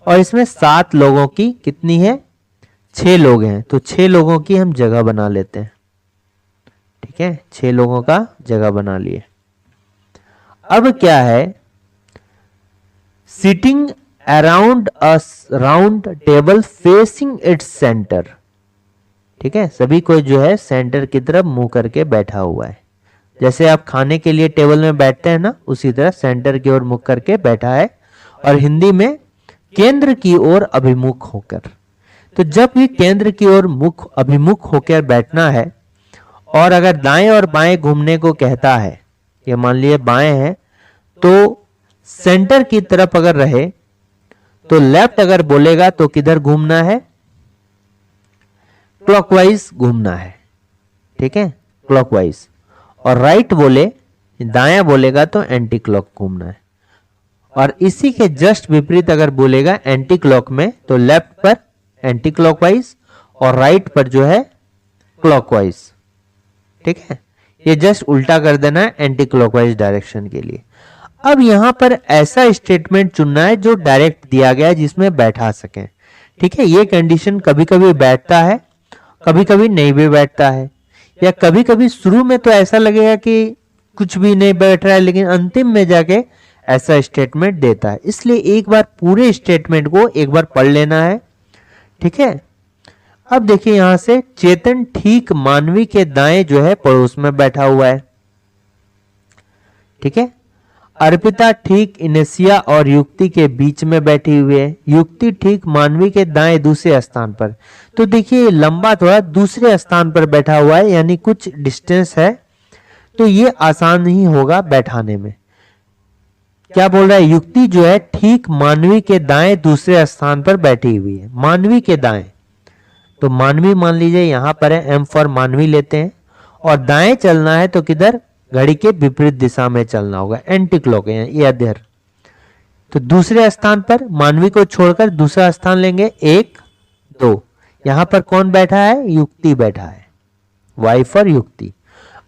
और इसमें 7 लोगों की कितनी है, 6 लोग हैं, तो 6 लोगों की हम जगह बना लेते हैं। ठीक है, 6 लोगों का जगह बना लिए। अब क्या है, सिटिंग अराउंड अ round table facing its centre. ठीक है, सभी कोई जो है सेंटर की तरफ मुंह करके बैठा हुआ है। जैसे आप खाने के लिए टेबल में बैठते हैं ना, उसी तरह सेंटर की ओर मुख करके बैठा है। और हिंदी में केंद्र की ओर अभिमुख होकर। तो जब भी केंद्र की ओर मुख अभिमुख होकर बैठना है और अगर दाएं और बाएं घूमने को कहता है, ये मान लिए बाएं है, तो सेंटर की तरफ अगर रहे तो लेफ्ट अगर बोलेगा तो किधर घूमना है, क्लॉकवाइज घूमना है। ठीक है, क्लॉकवाइज। और राइट बोले, दायां बोलेगा तो एंटी क्लॉक घूमना है। और इसी के जस्ट विपरीत अगर बोलेगा एंटी क्लॉक में, तो लेफ्ट पर एंटी क्लॉकवाइज और राइट पर जो है क्लॉकवाइज। ठीक है, ये जस्ट उल्टा कर देना है एंटी क्लॉकवाइज डायरेक्शन के लिए। अब यहां पर ऐसा स्टेटमेंट चुनना है जो डायरेक्ट दिया गया है, जिसमें बैठा सके। ठीक है, ये कंडीशन कभी कभी बैठता है, कभी कभी नहीं भी बैठता है, या कभी कभी शुरू में तो ऐसा लगेगा कि कुछ भी नहीं बैठ रहा है, लेकिन अंतिम में जाके ऐसा स्टेटमेंट देता है। इसलिए एक बार पूरे स्टेटमेंट को एक बार पढ़ लेना है। ठीक है, अब देखिए यहां से चेतन ठीक मानवी के दाएं जो है पड़ोस में बैठा हुआ है। ठीक है, अर्पिता ठीक इनेसिया और युक्ति के बीच में बैठी हुई है। युक्ति ठीक मानवी के दाएं दूसरे स्थान पर। तो देखिए लंबा थोड़ा दूसरे स्थान पर बैठा हुआ है, यानी कुछ डिस्टेंस है, तो ये आसान ही होगा बैठाने में। क्या बोल रहा है, युक्ति जो है ठीक मानवी के दाएं दूसरे स्थान पर बैठी हुई है। मानवी के दाएं, तो मानवी मान लीजिए यहां पर है, एम फॉर मानवी लेते हैं, और दाएं चलना है तो किधर, घड़ी के विपरीत दिशा में चलना होगा, एंटी क्लॉक है इधर। तो दूसरे स्थान पर मानवी को छोड़कर दूसरा स्थान लेंगे 1 2। यहां पर कौन बैठा है? युक्ति बैठा है, वाई फॉर युक्ति।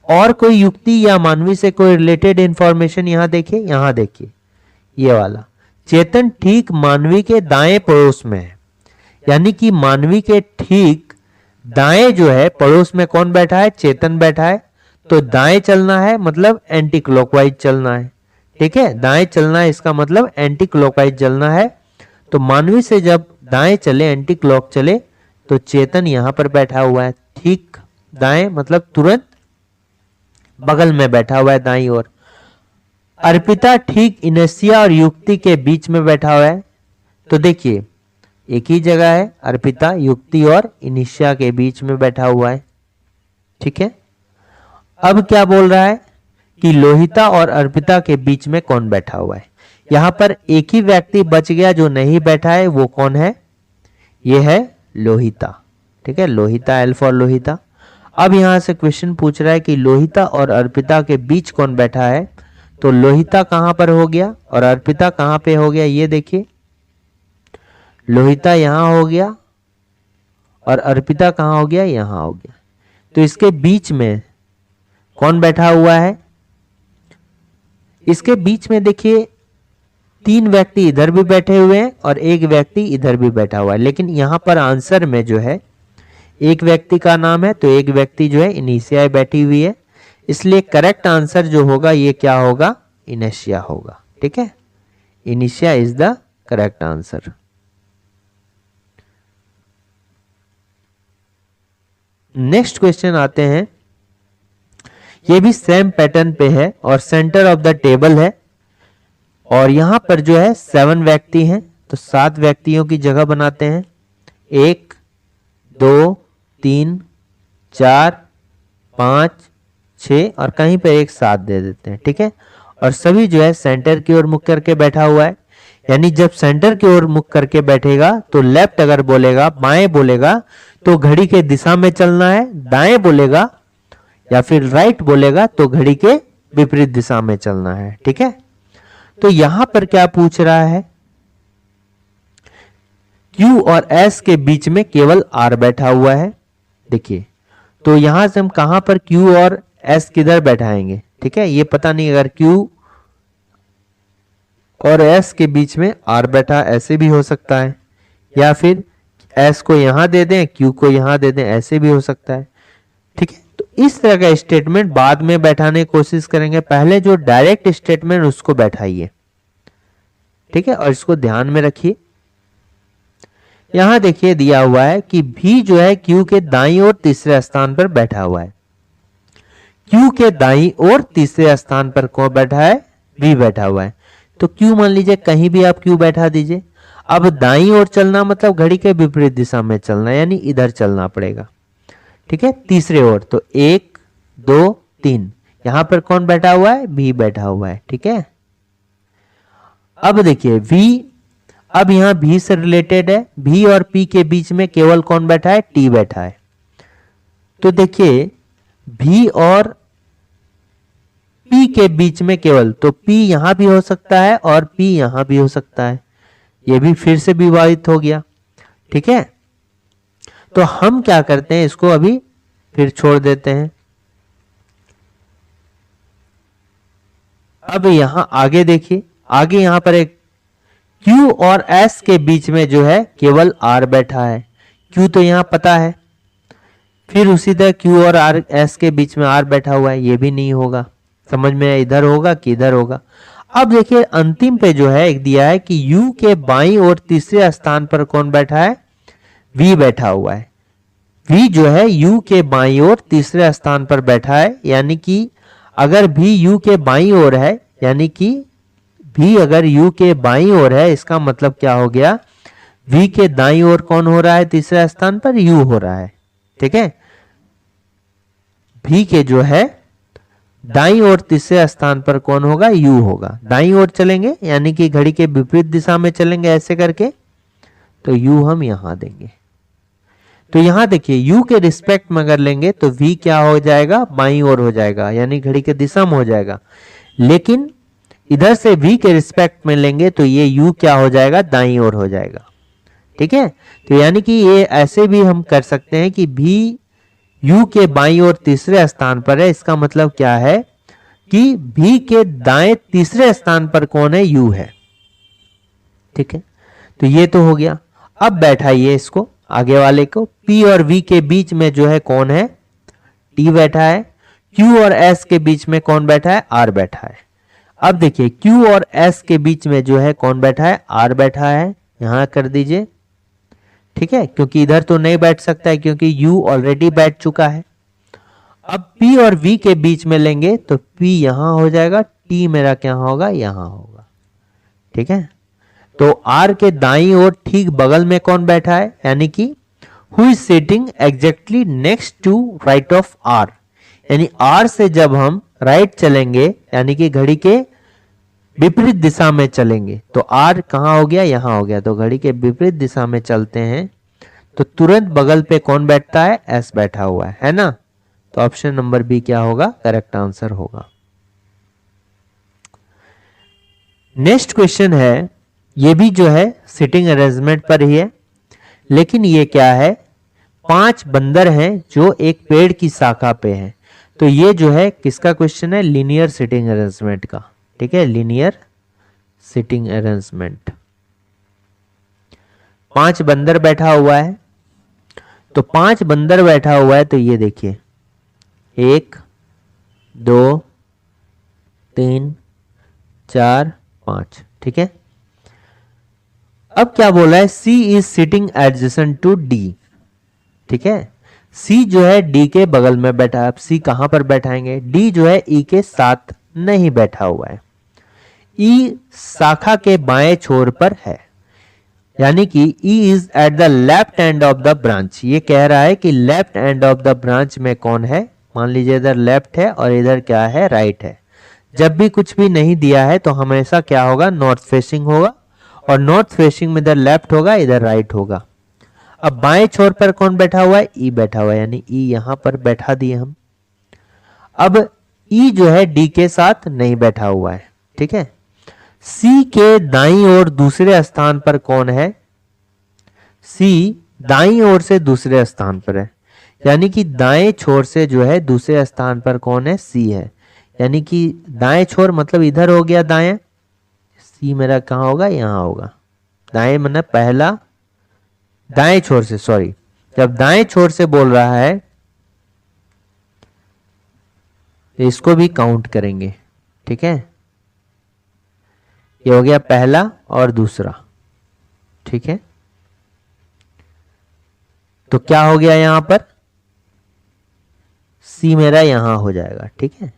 और कोई युक्ति या मानवी से कोई रिलेटेड इंफॉर्मेशन यहां देखिए, यहां देखिए ये वाला चेतन ठीक मानवी के दाएं पड़ोस में है, यानी कि मानवी के ठीक दाएं जो है पड़ोस में कौन बैठा है? चेतन बैठा है। तो दाएं चलना है मतलब एंटी क्लॉकवाइज चलना है, ठीक है, दाएं चलना है इसका मतलब एंटी क्लॉकवाइज चलना है। तो मानवी से जब दाएं चले, एंटी क्लॉक चले, तो चेतन यहां पर बैठा हुआ है, ठीक दाएं मतलब तुरंत बगल में बैठा हुआ है दाईं ओर। अर्पिता ठीक इनेशिया और युक्ति के बीच में बैठा हुआ है। तो देखिए एक ही जगह है, अर्पिता युक्ति और इनेशिया के बीच में बैठा हुआ है, ठीक है। अब क्या बोल रहा है कि लोहिता और अर्पिता के बीच में कौन बैठा हुआ है? यहां पर एक ही व्यक्ति बच गया जो नहीं बैठा है, वो कौन है? ये है लोहिता, ठीक है, लोहिता, एल फॉर लोहिता। अब यहां से क्वेश्चन पूछ रहा है कि लोहिता और अर्पिता के बीच कौन बैठा है? तो लोहिता कहां पर हो गया और अर्पिता कहां पे हो गया? ये देखिए, लोहिता यहां हो गया और अर्पिता कहां हो गया? यहां हो गया। तो इसके बीच में कौन बैठा हुआ है? इसके बीच में देखिए 3 व्यक्ति इधर भी बैठे हुए हैं और एक व्यक्ति इधर भी बैठा हुआ है, लेकिन यहां पर आंसर में जो है एक व्यक्ति का नाम है, तो एक व्यक्ति जो है इनिशिया बैठी हुई है, इसलिए करेक्ट आंसर जो होगा ये क्या होगा? इनेशिया होगा, ठीक है, इनिशिया is the correct answer. Next question आते हैं, ये भी सेम पैटर्न पे है और सेंटर ऑफ द टेबल है और यहां पर जो है 7 व्यक्ति हैं, तो 7 व्यक्तियों की जगह बनाते हैं, 1 2 3 4 5 6 और कहीं पे एक 7 दे देते हैं, ठीक है। और सभी जो है सेंटर की ओर मुख करके बैठा हुआ है, यानी जब सेंटर की ओर मुख करके बैठेगा तो लेफ्ट अगर बोलेगा, बाएं बोलेगा तो घड़ी के दिशा में चलना है, दाएं बोलेगा या फिर राइट बोलेगा तो घड़ी के विपरीत दिशा में चलना है, ठीक है। तो यहां पर क्या पूछ रहा है? Q और S के बीच में केवल R बैठा हुआ है, देखिए। तो यहां से हम कहां पर Q और S किधर बैठाएंगे, ठीक है, ये पता नहीं। अगर Q और S के बीच में R बैठा, ऐसे भी हो सकता है, या फिर S को यहां दे दें, Q को यहां दे दें, ऐसे भी हो सकता है, ठीक है। तो इस तरह का स्टेटमेंट बाद में बैठाने की कोशिश करेंगे, पहले जो डायरेक्ट स्टेटमेंट उसको बैठाइए, ठीक है। और इसको ध्यान में रखिए, यहां देखिए दिया हुआ है कि V जो है Q के दाईं ओर तीसरे स्थान पर बैठा हुआ है। Q के दाईं ओर तीसरे स्थान पर कौन बैठा है? V बैठा हुआ है। तो Q मान लीजिए कहीं भी आप Q बैठा दीजिए। अब दाईं ओर चलना मतलब घड़ी के विपरीत दिशा में चलना, यानी इधर चलना पड़ेगा, ठीक है, तीसरे ओर। तो 1 2 3 यहां पर कौन बैठा हुआ है? V बैठा हुआ है, ठीक है। अब देखिए V, अब यहां V से रिलेटेड है, V और P के बीच में केवल कौन बैठा है? T बैठा है। तो देखिए V और P के बीच में केवल, तो P यहां भी हो सकता है और P यहां भी हो सकता है, ये भी फिर से विवाहित हो गया, ठीक है। तो हम क्या करते हैं, इसको अभी फिर छोड़ देते हैं। अब यहां आगे देखिए, आगे यहां पर एक Q और S के बीच में जो है केवल R बैठा है। Q तो यहां पता है, फिर उसी तरह Q और S के बीच में R बैठा हुआ है, ये भी नहीं होगा। समझ में इधर होगा कि इधर होगा। अब देखिए अंतिम पे जो है एक दिया है कि U के बाईं ओर तीसरे स्थान पर कौन बैठा है? V बैठा हुआ है। V जो है U के बाईं ओर तीसरे स्थान पर बैठा है, यानी कि अगर V U के बाईं ओर है, यानी कि V अगर U के बाईं ओर है, इसका मतलब क्या हो गया? V के दाईं ओर कौन हो रहा है? तीसरे स्थान पर U हो रहा है, ठीक है। V के जो है दाईं ओर तीसरे स्थान पर कौन होगा? U होगा। दाईं ओर चलेंगे यानी कि घड़ी के विपरीत दिशा में चलेंगे ऐसे करके, तो U हम यहां देंगे। तो यहां देखिए u के रिस्पेक्ट में अगर लेंगे तो v क्या हो जाएगा, बाईं ओर हो जाएगा, यानी घड़ी के दिशा में हो जाएगा। लेकिन इधर से v के रिस्पेक्ट में लेंगे तो ये u क्या हो जाएगा, दाईं ओर हो जाएगा। ठीक है, तो यानी कि ये ऐसे भी हम कर सकते हैं कि v u के बाईं ओर तीसरे स्थान पर है। इसका मतलब क्या है कि v के दाएं तीसरे स्थान पर कौन है, u है। ठीक है, तो ये तो हो गया। अब बैठाइए इसको आगे वाले को, p और v के बीच में जो है कौन है, t बैठा है। q और s के बीच में कौन बैठा है, r बैठा है। अब देखिए q और s के बीच में जो है कौन बैठा है, r बैठा है। यहां कर दीजिए। ठीक है, क्योंकि इधर तो नहीं बैठ सकता है क्योंकि u ऑलरेडी बैठ चुका है। अब p और v के बीच में लेंगे तो p यहां हो जाएगा, t मेरा क्या होगा, यहां होगा। ठीक है, तो r के दाईं ओर ठीक बगल में कौन बैठा है, यानी कि who is sitting exactly next to right of r, यानी r से जब हम राइट चलेंगे यानी कि घड़ी के विपरीत दिशा में चलेंगे तो r कहां हो गया, यहां हो गया। तो घड़ी के विपरीत दिशा में चलते हैं तो तुरंत बगल पे कौन बैठता है, s बैठा हुआ है ना। तो ऑप्शन नंबर बी क्या होगा, करेक्ट आंसर होगा। नेक्स्ट क्वेश्चन है, ये भी जो है सिटिंग अरेंजमेंट पर ही है, लेकिन ये क्या है, 5 बंदर हैं जो एक पेड़ की शाखा पे हैं। तो ये जो है किसका क्वेश्चन है, लीनियर सिटिंग अरेंजमेंट का। ठीक है, लीनियर सिटिंग अरेंजमेंट। 5 बंदर बैठा हुआ है, तो 5 बंदर बैठा हुआ है तो ये देखिए 1 2 3 4 5। ठीक है, अब क्या बोला है, C is sitting adjacent to D। ठीक है, C जो है D के बगल में बैठा है। अब C कहां पर बैठाएंगे, D जो है E के साथ नहीं बैठा हुआ है। E शाखा के बाएं छोर पर है, यानी कि E is at the left end of the branch. ये कह रहा है कि left end of the branch में कौन है, मान लीजिए इधर लेफ्ट है और इधर क्या है, राइट है। जब भी कुछ भी नहीं दिया है तो हमेशा क्या होगा, नॉर्थ फेसिंग होगा, और नॉर्थ फेसिंग में इधर लेफ्ट होगा, इधर राइट होगा। अब बाएं छोर पर कौन बैठा हुआ है, ई बैठा हुआ है, यानी ई यहां पर बैठा दिए हम। अब ई जो है डी के साथ नहीं बैठा हुआ है। ठीक है, सी के दाईं ओर दूसरे स्थान पर कौन है, सी दाईं ओर से दूसरे स्थान पर है, यानी कि दाएं छोर से जो है दूसरे स्थान पर कौन है, सी है। यानी कि दाएं छोर मतलब इधर हो गया दाएं, सी मेरा कहां होगा, यहां होगा। दाएं मतलब पहला, दाएं छोर से, सॉरी, जब दाएं छोर से बोल रहा है तो इसको भी काउंट करेंगे। ठीक है, ये हो गया पहला और दूसरा। ठीक है, तो क्या हो गया यहां पर, सी मेरा यहां हो जाएगा। ठीक है,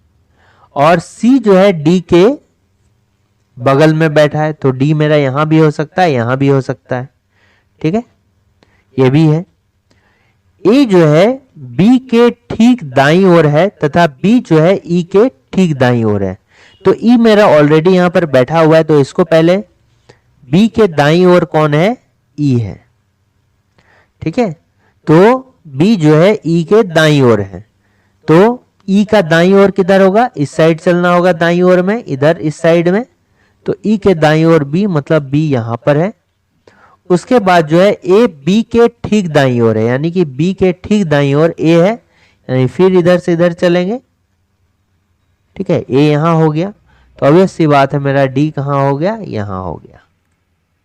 और सी जो है डी के बगल में बैठा है, तो डी मेरा यहां भी हो सकता है, यहां भी हो सकता है। ठीक है, ये भी है। ए जो है बी के ठीक दाईं ओर है तथा बी जो है ई के ठीक दाईं ओर है। तो ई मेरा ऑलरेडी यहां पर बैठा हुआ है, तो इसको पहले बी के दाईं ओर कौन है, ई है। ठीक है, तो बी जो है ई के दाईं ओर है, तो ई का दाईं ओर किधर होगा, इस साइड चलना होगा दाईं ओर में, इधर इस साइड में। तो ई के दाईं ओर बी मतलब बी यहां पर है। उसके बाद जो है ए बी के ठीक दाईं ओर है, यानी कि बी के ठीक दाईं ओर ए है, यानी फिर इधर से इधर चलेंगे। ठीक है, ए यहां हो गया, तो ऑब्वियस सी बात है मेरा डी कहां हो गया, यहां हो गया।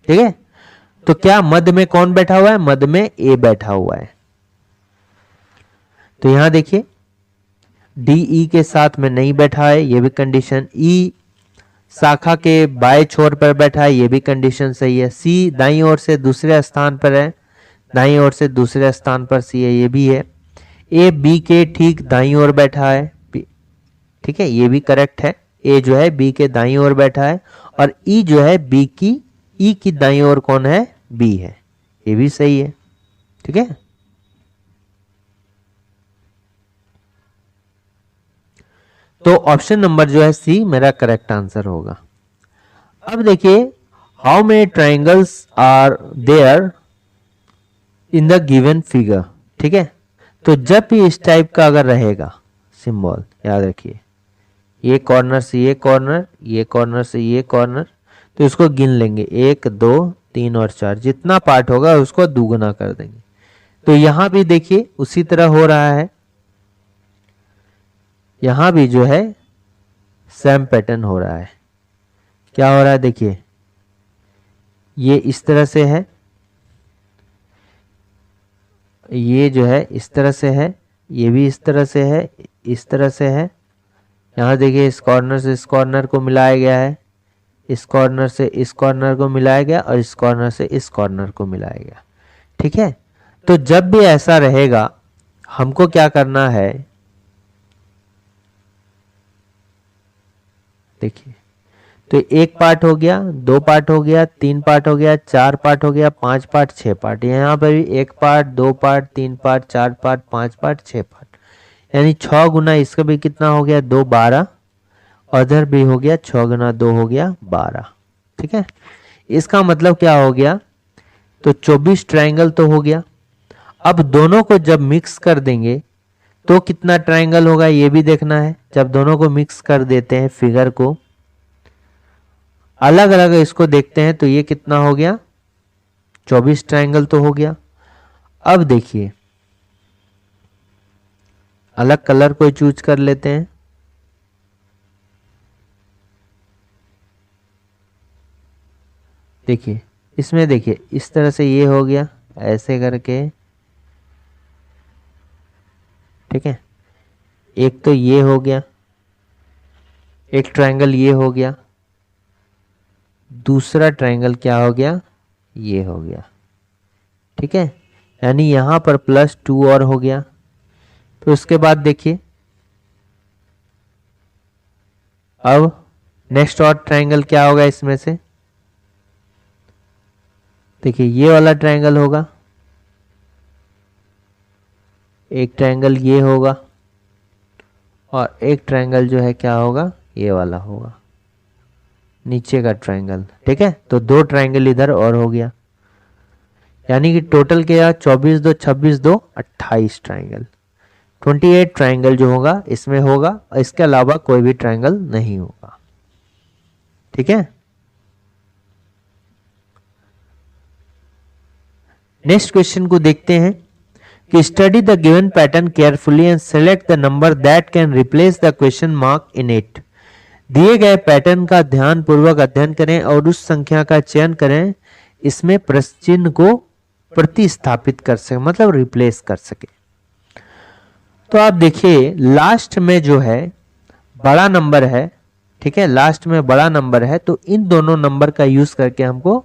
ठीक है, तो क्या मध्य में कौन बैठा हुआ है, मध्य में ए बैठा हुआ है। तो यहां देखिए डी ई के साथ में नहीं बैठा है, ये भी कंडीशन। ई शाखा के बाएं छोर पर बैठा है, ये भी कंडीशन सही है। सी दाईं ओर से दूसरे स्थान पर है, दाईं ओर से दूसरे स्थान पर सी है, ये भी है। ए बी के ठीक दाईं ओर बैठा है, ठीक है, ये भी करेक्ट है। ए जो है बी के दाईं ओर बैठा है, और ई जो है बी की, ई की दाईं ओर कौन है, बी है, ये भी सही है। ठीक है, तो ऑप्शन नंबर जो है सी मेरा करेक्ट आंसर होगा। अब देखिए, how many triangles are there in the given figure. ठीक है। तो जब भी इस टाइप का अगर रहेगा सिंबल, याद रखिए ये कॉर्नर से ये कॉर्नर, ये कॉर्नर से ये कॉर्नर, तो इसको गिन लेंगे 1 2 3 और 4, जितना पार्ट होगा उसको दुगुना कर देंगे। तो यहां भी देखिए उसी तरह हो रहा है, यहां भी जो है सेम पैटर्न हो रहा है। क्या हो रहा है देखिए, ये इस तरह से है, ये जो है इस तरह से है, ये भी इस तरह से है, इस तरह से है। यहाँ देखिए इस कॉर्नर से इस कॉर्नर को मिलाया गया है, इस कॉर्नर से इस कॉर्नर को मिलाया गया और इस कॉर्नर से इस कॉर्नर को मिलाया गया। ठीक है। तो जब भी ऐसा रहेगा हमको क्या करना है, देखिए तो एक पार्ट हो गया, 2 पार्ट हो गया, 3 पार्ट हो गया, 4 पार्ट हो गया, 5 पार्ट, 6 पार्ट। यहाँ पर भी 1 part, 2 part, 3 part, 4 part, 5 part, 6 part, यानी 6 गुना इसका भी कितना हो गया 2 12, उधर भी हो गया 6 गुना 2 हो गया 12। ठीक है। इसका मतलब क्या हो गया, तो 24 ट्रायंगल तो हो गया। अब दोनों को जब मिक्स कर देंगे तो कितना ट्रायंगल होगा ये भी देखना है। जब दोनों को मिक्स कर देते हैं, फिगर को अलग अलग इसको देखते हैं, तो ये कितना हो गया 24 ट्रायंगल तो हो गया। अब देखिए अलग कलर कोई चूज कर लेते हैं, देखिए इसमें देखिए इस तरह से ये हो गया ऐसे करके। ठीक है, एक तो ये हो गया, एक ट्रायंगल ये हो गया, दूसरा ट्रायंगल क्या हो गया ये हो गया। ठीक है, यानी यहां पर +2 और हो गया। तो उसके बाद देखिए अब नेक्स्ट और ट्रायंगल क्या होगा इसमें से, देखिए ये वाला ट्रायंगल होगा, एक ट्रायंगल ये होगा और एक ट्रायंगल जो है क्या होगा ये वाला होगा, नीचे का ट्रायंगल। ठीक है, तो 2 ट्रायंगल इधर और हो गया, यानी कि टोटल क्या 24 2 26 2 28 ट्रायंगल, 28 ट्रायंगल जो होगा इसमें होगा और इसके अलावा कोई भी ट्रायंगल नहीं होगा। ठीक है, नेक्स्ट क्वेश्चन को देखते हैं कि study the given pattern carefully and select the number that can replace the question mark in it. दिए गए पैटर्न का ध्यान पूर्वक अध्ययन करें और उस संख्या का चयन करें इसमें प्रश्न चिन्ह को प्रतिस्थापित कर सके, मतलब रिप्लेस कर सके। तो आप देखिए लास्ट में जो है बड़ा नंबर है, ठीक है, लास्ट में बड़ा नंबर है, तो इन दोनों नंबर का यूज करके हमको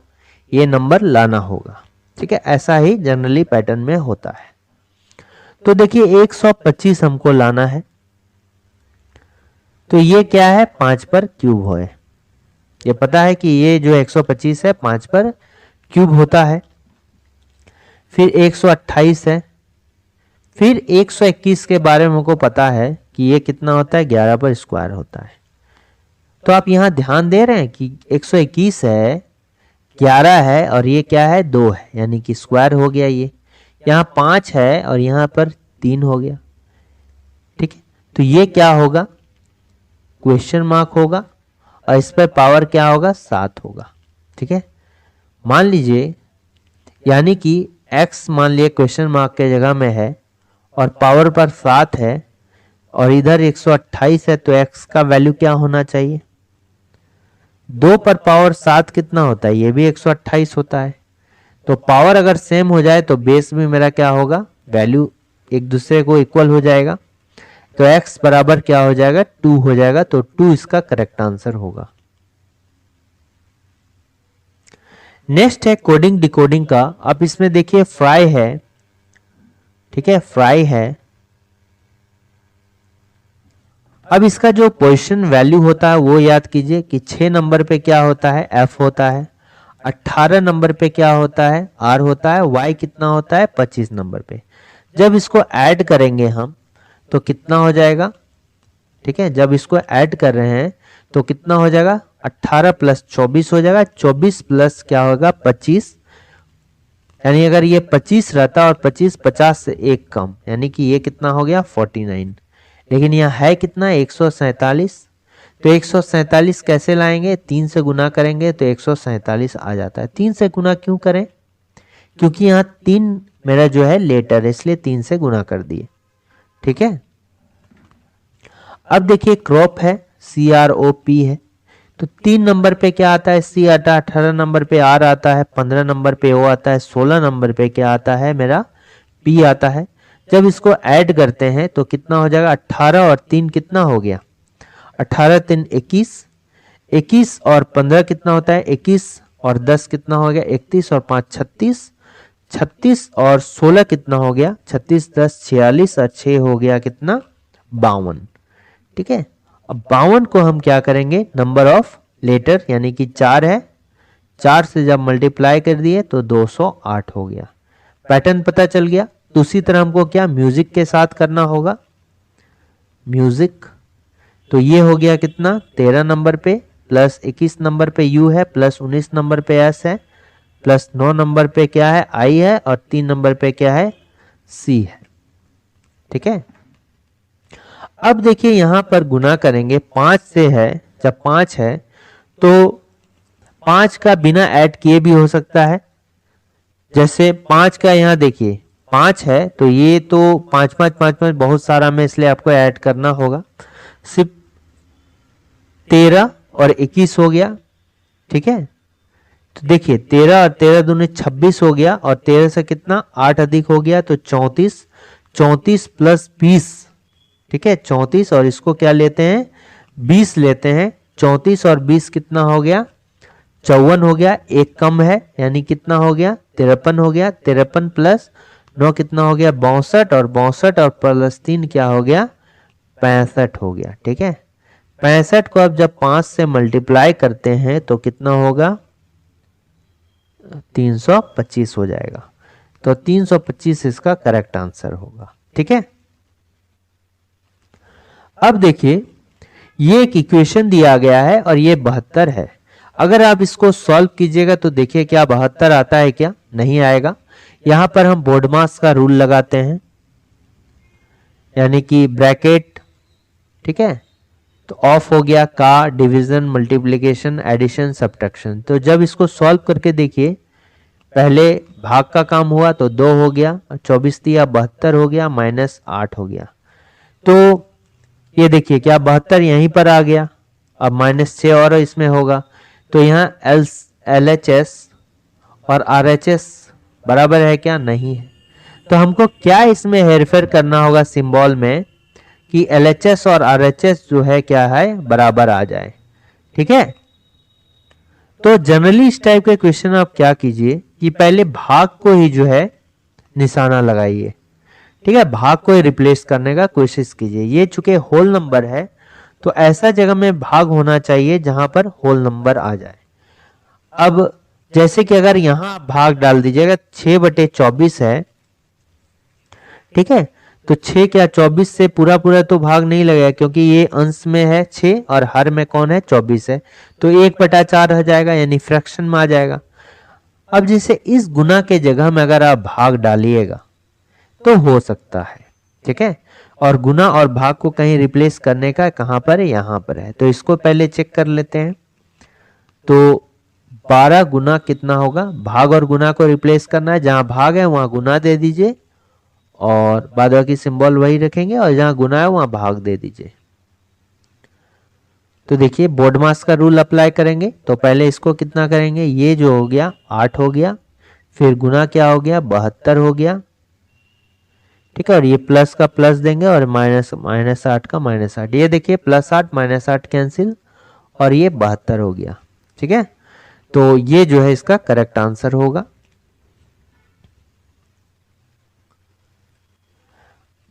ये नंबर लाना होगा। ठीक है, ऐसा ही जनरली पैटर्न में होता है। तो देखिए 125 हमको लाना है, तो ये क्या है 5 पर क्यूब है, ये पता है कि ये जो 125 है 5 पर क्यूब होता है। फिर 128 है, फिर 121 के बारे में हमको पता है कि ये कितना होता है 11 पर स्क्वायर होता है। तो आप यहां ध्यान दे रहे हैं कि 121 है, 11 है और ये क्या है 2 है, यानी कि स्क्वायर हो गया। ये यहाँ 5 है और यहाँ पर 3 हो गया। ठीक है, तो ये क्या होगा क्वेश्चन मार्क होगा और इस पर पावर क्या होगा 7 होगा। ठीक है, मान लीजिए यानी कि x मान लिया क्वेश्चन मार्क के जगह में है और पावर पर 7 है और इधर 128 है, तो x का वैल्यू क्या होना चाहिए 2 पर पावर 7 कितना होता है, ये भी 128 होता है। तो पावर अगर सेम हो जाए तो बेस भी मेरा क्या होगा, वैल्यू एक दूसरे को इक्वल हो जाएगा, तो x बराबर क्या हो जाएगा 2 हो जाएगा। तो 2 इसका करेक्ट आंसर होगा। नेक्स्ट है कोडिंग डिकोडिंग का। अब इसमें देखिए फ्राई है, ठीक है, फ्राई है। अब इसका जो पोजीशन वैल्यू होता है वो याद कीजिए कि 6 नंबर पे क्या होता है f होता है, 18 नंबर पे क्या होता है r होता है, y कितना होता है 25 नंबर पे। जब इसको ऐड करेंगे हम तो कितना हो जाएगा, ठीक है, जब इसको ऐड कर रहे हैं तो कितना हो जाएगा 18 + 24 हो जाएगा, 24 प्लस क्या होगा 25, यानी अगर ये 25 रहता और 25 50 से एक कम, यानी कि ये कितना हो गया 49, लेकिन यहाँ है कितना 147। तो 147 कैसे लाएंगे, 3 से गुना करेंगे तो 147 आ जाता है। 3 से गुना क्यों करें, क्योंकि यहाँ 3 मेरा जो है लेटर है, इसलिए 3 से गुना कर दिए। ठीक है, अब देखिए क्रॉप है, CROP है, तो 3 नंबर पे क्या आता है C आता है, 18 नंबर पे R आता है, 15 नंबर पे O आता है, 16 नंबर पे क्या आता है मेरा P आता है। जब इसको ऐड करते हैं तो कितना हो जाएगा, 18 और 3 कितना हो गया, 18 3 21, 21 और 15 कितना होता है 21, और 10 कितना हो गया 31, और 5 36, 36 और 16 कितना हो गया 36, 10 46, और 6 हो गया कितना 52। ठीक है, अब 52 को हम क्या करेंगे, नंबर ऑफ लेटर यानी कि 4 है, 4 से जब मल्टीप्लाई कर दिए तो 208 हो गया। पैटर्न पता चल गया। दूसरी तरह हमको क्या म्यूजिक के साथ करना होगा, म्यूजिक, तो ये हो गया कितना 13 नंबर पे, प्लस 21 नंबर पे U है, प्लस 19 नंबर पे S है, प्लस 9 नंबर पे क्या है I है, और 3 नंबर पे क्या है C है। ठीक है, अब देखिए यहां पर गुना करेंगे 5 से है, जब 5 है तो 5 का बिना ऐड किए भी हो सकता है। जैसे 5 का यहाँ देखिए 5 है तो ये तो 5 5 5 5 बहुत सारा में, इसलिए आपको ऐड करना होगा। सिर्फ 13 और 21 हो गया। ठीक है, तो देखिए 13 और 13 दूनी 26 हो गया, और 13 से कितना 8 अधिक हो गया तो 34, 34 प्लस 20। ठीक है, 34 और इसको क्या लेते हैं 20 लेते हैं, 34 और 20 कितना हो गया 54 हो गया, एक कम है यानी कितना हो गया 53 हो गया, 53 प्लस 9 कितना हो गया 62, और 62 और प्लस 3 क्या हो गया 65 हो गया। ठीक है, 65 को अब जब 5 से मल्टीप्लाई करते हैं तो कितना होगा 325 हो जाएगा। तो 325 इसका करेक्ट आंसर होगा। ठीक है, अब देखिए ये एक इक्वेशन दिया गया है और ये 72 है। अगर आप इसको सॉल्व कीजिएगा तो देखिए क्या 72 आता है, क्या नहीं आएगा। यहां पर हम बोडमास का रूल लगाते हैं, यानी कि ब्रैकेट। ठीक है, तो ऑफ हो गया का डिवीजन मल्टीप्लिकेशन एडिशन सब्ट्रैक्शन। तो जब इसको सॉल्व करके देखिए, पहले भाग का काम हुआ तो 2 हो गया, 24 दिया 72 हो गया, -8 हो गया। तो ये देखिए क्या 72 यहीं पर आ गया, अब -6 और इसमें होगा, तो यहाँ LHS और RHS बराबर है क्या, नहीं है। तो हमको क्या इसमें हेरफेर करना होगा सिंबल में कि LHS और RHS जो है क्या है बराबर आ जाए। ठीक है, तो जनरली इस टाइप के क्वेश्चन आप क्या कीजिए कि पहले भाग को ही जो है निशाना लगाइए। ठीक है, भाग को ही रिप्लेस करने का कोशिश कीजिए। ये चूंकि होल नंबर है तो ऐसा जगह में भाग होना चाहिए जहां पर होल नंबर आ जाए। अब जैसे कि अगर यहां आप भाग डाल दीजिएगा 6/24 है। ठीक है, तो 6 क्या 24 से पूरा पूरा तो भाग नहीं लगेगा, क्योंकि ये अंश में है 6 और हर में कौन है 24 है, तो 1/4 रह जाएगा, यानी फ्रैक्शन में आ जाएगा। अब जैसे इस गुना के जगह में अगर आप भाग डालिएगा तो हो सकता है। ठीक है, और गुना और भाग को कहीं रिप्लेस करने का कहां पर है, यहां पर है, तो इसको पहले चेक कर लेते हैं। तो 12 गुना कितना होगा, भाग और गुना को रिप्लेस करना है, जहां भाग है वहां गुना दे दीजिए और बाद बाकी सिंबल वही रखेंगे, और जहां गुना है वहां भाग दे दीजिए। तो देखिए बोडमास का रूल अप्लाई करेंगे, तो पहले इसको कितना करेंगे, ये जो हो गया 8 हो गया, फिर गुना क्या हो गया 72 हो गया। ठीक है, और ये प्लस का प्लस देंगे और -8 का -8, ये देखिए +8 -8 कैंसिल, और ये 72 हो गया। ठीक है, तो ये जो है इसका करेक्ट आंसर होगा।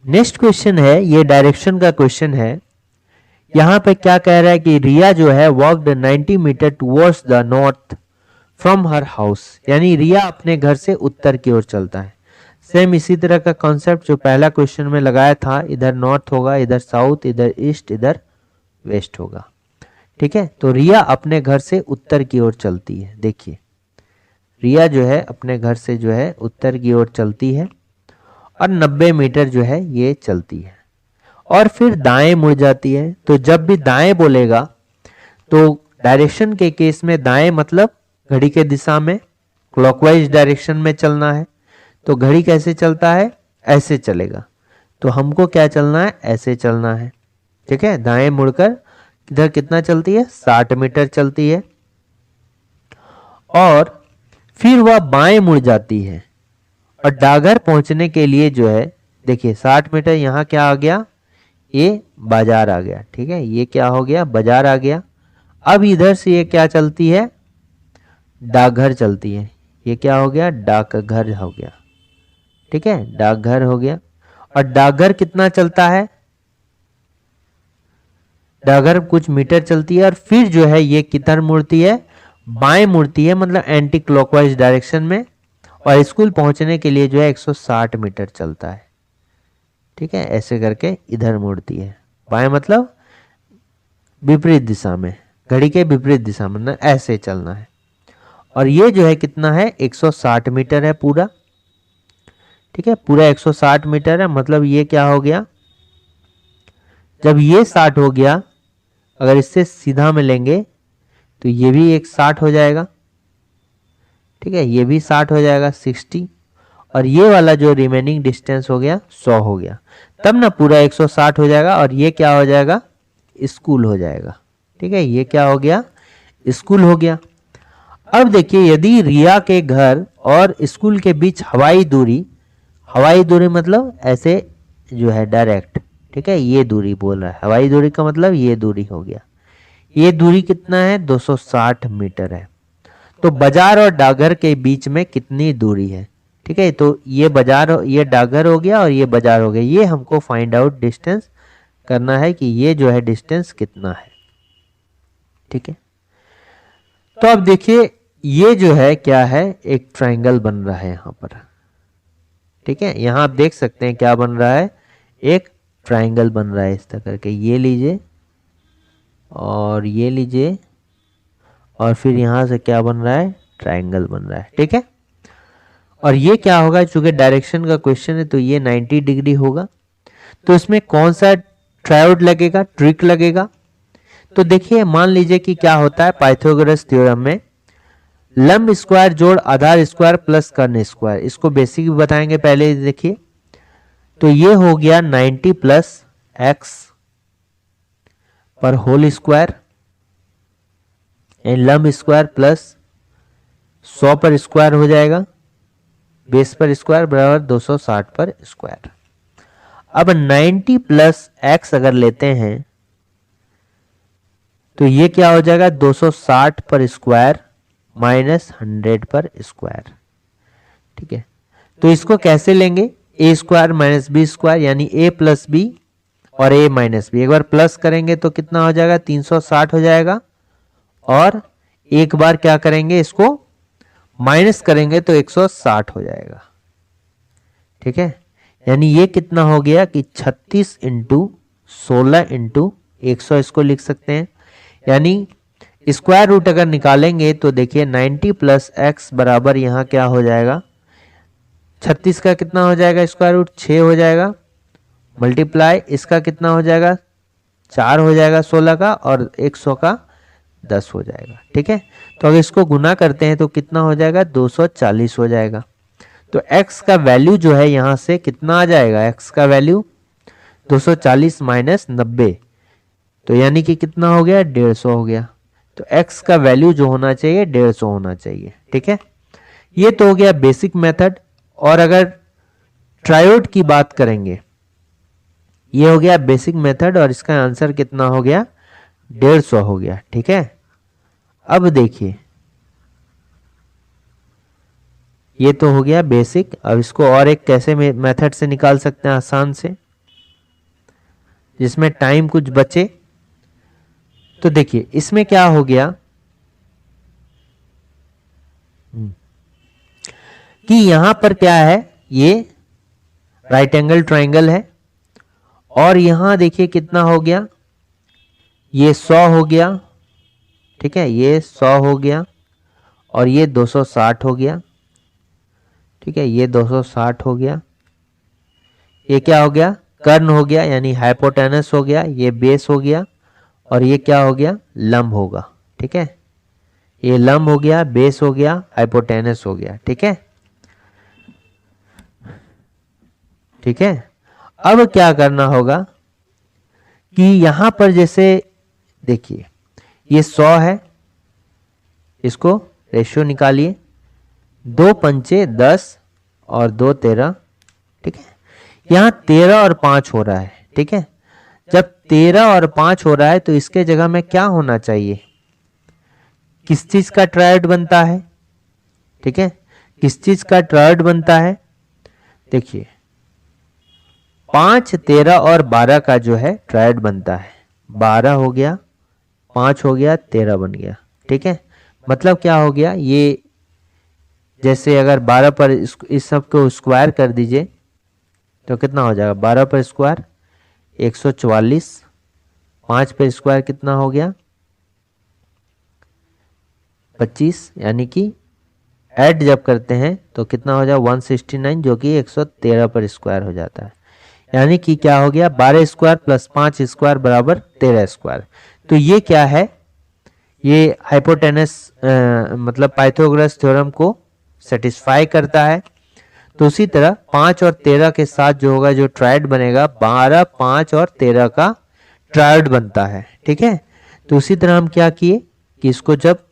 नेक्स्ट क्वेश्चन है, ये डायरेक्शन का क्वेश्चन है। यहां पे क्या कह रहा है कि रिया जो है walked 90 metre towards the north from her house, यानी रिया अपने घर से उत्तर की ओर चलता है। सेम इसी तरह का कॉन्सेप्ट जो पहला क्वेश्चन में लगाया था, इधर नॉर्थ होगा, इधर साउथ, इधर ईस्ट, इधर वेस्ट होगा। ठीक है, तो रिया अपने घर से उत्तर की ओर चलती है। देखिए रिया जो है अपने घर से जो है उत्तर की ओर चलती है और 90 मीटर जो है ये चलती है और फिर दाएं मुड़ जाती है। तो जब भी दाएं बोलेगा तो डायरेक्शन के केस में दाएं मतलब घड़ी के दिशा में क्लॉकवाइज डायरेक्शन में चलना है। तो घड़ी कैसे चलता है, ऐसे चलेगा। तो हमको क्या चलना है, ऐसे चलना है। ठीक है, दाएं मुड़कर इधर कितना चलती है, 60 मीटर चलती है और फिर वह बाएं मुड़ जाती है और डाकघर पहुंचने के लिए जो है देखिए 60 मीटर यहाँ क्या आ गया, ये बाजार आ गया। ठीक है, ये क्या हो गया, बाजार आ गया। अब इधर से ये क्या चलती है, डाकघर चलती है। ये क्या हो गया, डाकघर हो गया। ठीक है, डाकघर हो गया। और डाकघर कितना चलता है, डाकघर कुछ मीटर चलती है और फिर जो है ये किधर मुड़ती है, बाएं मुड़ती है, मतलब एंटी क्लॉकवाइज डायरेक्शन में। और स्कूल पहुंचने के लिए जो है 160 मीटर चलता है। ठीक है, ऐसे करके इधर मुड़ती है, बाएं मतलब विपरीत दिशा में, घड़ी के विपरीत दिशा में, मतलब ऐसे चलना है। और ये जो है कितना है, 160 मीटर है पूरा। ठीक है, पूरा 160 मीटर है, मतलब ये क्या हो गया, जब ये 60 हो गया, अगर इससे सीधा में लेंगे तो ये भी एक 60 हो जाएगा। ठीक है, ये भी 60 हो जाएगा, 60। और ये वाला जो रिमेनिंग डिस्टेंस हो गया 100 हो गया, तब ना पूरा 160 हो जाएगा और ये क्या हो जाएगा, स्कूल हो जाएगा। ठीक है, ये क्या हो गया, स्कूल हो गया। अब देखिए यदि रिया के घर और स्कूल के बीच हवाई दूरी मतलब ऐसे जो है डायरेक्ट, ठीक है, ये दूरी बोल रहा है, हवाई दूरी का मतलब ये दूरी हो गया। ये दूरी कितना है, 260 मीटर है। तो बाजार और डाकघर के बीच में कितनी दूरी है। ठीक है, तो ये बाजार, ये डाकघर हो गया और ये बाजार हो गया। ये हमको फाइंड आउट डिस्टेंस करना है कि ये जो है डिस्टेंस कितना है। ठीक है, तो अब देखिए ये जो है क्या है, एक ट्रायंगल बन रहा है यहां पर। ठीक है, यहां आप देख सकते हैं क्या बन रहा है, एक ट्रायंगल बन रहा है इस तरह करके। ये लीजिए और ये लीजिए और फिर यहां से क्या बन रहा है, ट्रायंगल बन रहा है। ठीक है, और ये क्या होगा, चूंकि डायरेक्शन का क्वेश्चन है तो ये 90 डिग्री होगा। तो इसमें कौन सा ट्रायोड लगेगा, ट्रिक लगेगा। तो देखिए मान लीजिए कि क्या होता है पाइथागोरस थ्योरम में, लंब स्क्वायर जोड़ आधार स्क्वायर प्लस कर्ण स्क्वायर, इसको बेसिक भी बताएंगे पहले। देखिए तो ये हो गया 90 प्लस एक्स पर होल स्क्वायर एंड लंब स्क्वायर प्लस 100 पर स्क्वायर हो जाएगा, बेस पर स्क्वायर बराबर 260 पर स्क्वायर। अब 90 प्लस एक्स अगर लेते हैं तो ये क्या हो जाएगा, 260 पर स्क्वायर माइनस 100 पर स्क्वायर। ठीक है, तो इसको कैसे लेंगे, ए स्क्वायर माइनस बी स्क्वायर, यानी ए प्लस बी और ए माइनस बी। एक बार प्लस करेंगे तो कितना हो जाएगा, 360 हो जाएगा। और एक बार क्या करेंगे, इसको माइनस करेंगे तो 160 हो जाएगा। ठीक है, यानी ये कितना हो गया कि 36 इंटू 16 इंटू 100 इसको लिख सकते हैं। यानी स्क्वायर रूट अगर निकालेंगे तो देखिए 90 प्लस एक्स बराबर यहाँ क्या हो जाएगा, 36 का कितना हो जाएगा स्क्वायर रूट, 6 हो जाएगा, मल्टीप्लाई इसका कितना हो जाएगा, 4 हो जाएगा 16 का, और 100 का 10 हो जाएगा। ठीक है, तो अगर इसको गुना करते हैं तो कितना हो जाएगा, 240 हो जाएगा। तो x का वैल्यू जो है यहां से कितना आ जाएगा, x का वैल्यू 240 माइनस 90, तो यानी कि कितना हो गया, 150 हो गया। तो x का वैल्यू जो होना चाहिए 150 होना चाहिए। ठीक है, ये तो हो गया बेसिक मेथड। और अगर ट्रायोड की बात करेंगे, ये हो गया बेसिक मेथड और इसका आंसर कितना हो गया, 150 हो गया। ठीक है, अब देखिए ये तो हो गया बेसिक। अब इसको और एक कैसे मेथड से निकाल सकते हैं, आसान से, जिसमें टाइम कुछ बचे। तो देखिए इसमें क्या हो गया कि यहां पर क्या है, ये राइट एंगल ट्रायंगल है और यहां देखिए कितना हो गया, ये 100 हो गया। ठीक है, ये 100 हो गया और ये 260 हो गया, ठीक है, ये 260 हो गया, ये क्या हो गया, कर्ण हो गया यानी हाइपोटेनस हो गया, ये बेस हो गया, और ये क्या हो गया, लंब होगा, ठीक है, ये लंब हो गया, बेस हो गया, हाइपोटेनस हो गया, ठीक है, ठीक है। अब क्या करना होगा कि यहां पर जैसे देखिए ये 100 है, इसको रेशियो निकालिए, 2 पंचे 10 और 2 13, ठीक है, यहां 13 और 5 हो रहा है, ठीक है, जब 13 और 5 हो रहा है तो इसके जगह में क्या होना चाहिए, किस चीज का ट्रायड बनता है, ठीक है, किस चीज का ट्रायड बनता है, देखिए 5 13 और 12 का जो है ट्रायड बनता है, 12 हो गया, 5 हो गया, 13 बन गया, ठीक है, मतलब क्या हो गया, ये जैसे अगर 12 पर इस सब को स्क्वायर कर दीजिए तो कितना हो जाएगा, 12 पर स्क्वायर 144, 5 पर स्क्वायर कितना हो गया 25, यानी कि ऐड जब करते हैं तो कितना हो जाए 169, जो कि 113 पर स्क्वायर हो जाता है, यानी कि क्या हो गया 12 स्क्वायर प्लस 5 स्क्वायर बराबर 13 स्क्वायर। तो ये क्या है, ये हाइपोटेनस मतलब पाइथागोरस थ्योरम को सेटिस्फाई करता है। तो उसी तरह 5 और 13 के साथ जो होगा, जो ट्रायड बनेगा 12 5 और 13 का ट्रायड बनता है, ठीक है। तो उसी तरह हम क्या किए कि इसको जब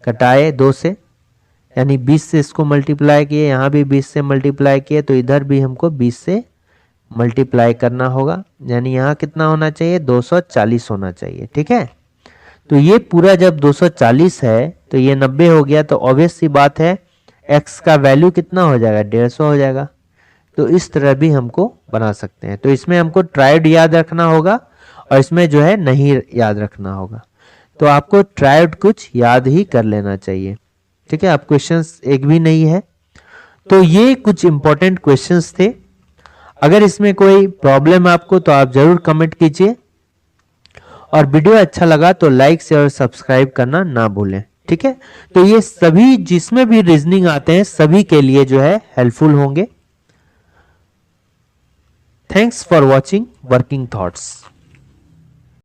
कटाए 2 से, यानी 20 से इसको मल्टीप्लाई किए, यहाँ भी 20 से मल्टीप्लाई किए, तो इधर भी हमको 20 से मल्टीप्लाई करना होगा, यानी यहाँ कितना होना चाहिए 240 होना चाहिए, ठीक है। तो ये पूरा जब 240 है तो ये 90 हो गया, तो ऑब्वियस सी बात है x का वैल्यू कितना हो जाएगा 150 हो जाएगा। तो इस तरह भी हमको बना सकते हैं। तो इसमें हमको ट्रायड याद रखना होगा और इसमें जो है नहीं याद रखना होगा। तो आपको ट्रायड कुछ याद ही कर लेना चाहिए, ठीक है। आप क्वेश्चंस एक भी नहीं है। तो ये कुछ इंपॉर्टेंट क्वेश्चंस थे। अगर इसमें कोई प्रॉब्लम आपको तो आप जरूर कमेंट कीजिए, और वीडियो अच्छा लगा तो लाइक शेयर और सब्सक्राइब करना ना भूलें, ठीक है। तो ये सभी जिसमें भी रीजनिंग आते हैं सभी के लिए जो है हेल्पफुल होंगे। Thanks for watching working thoughts.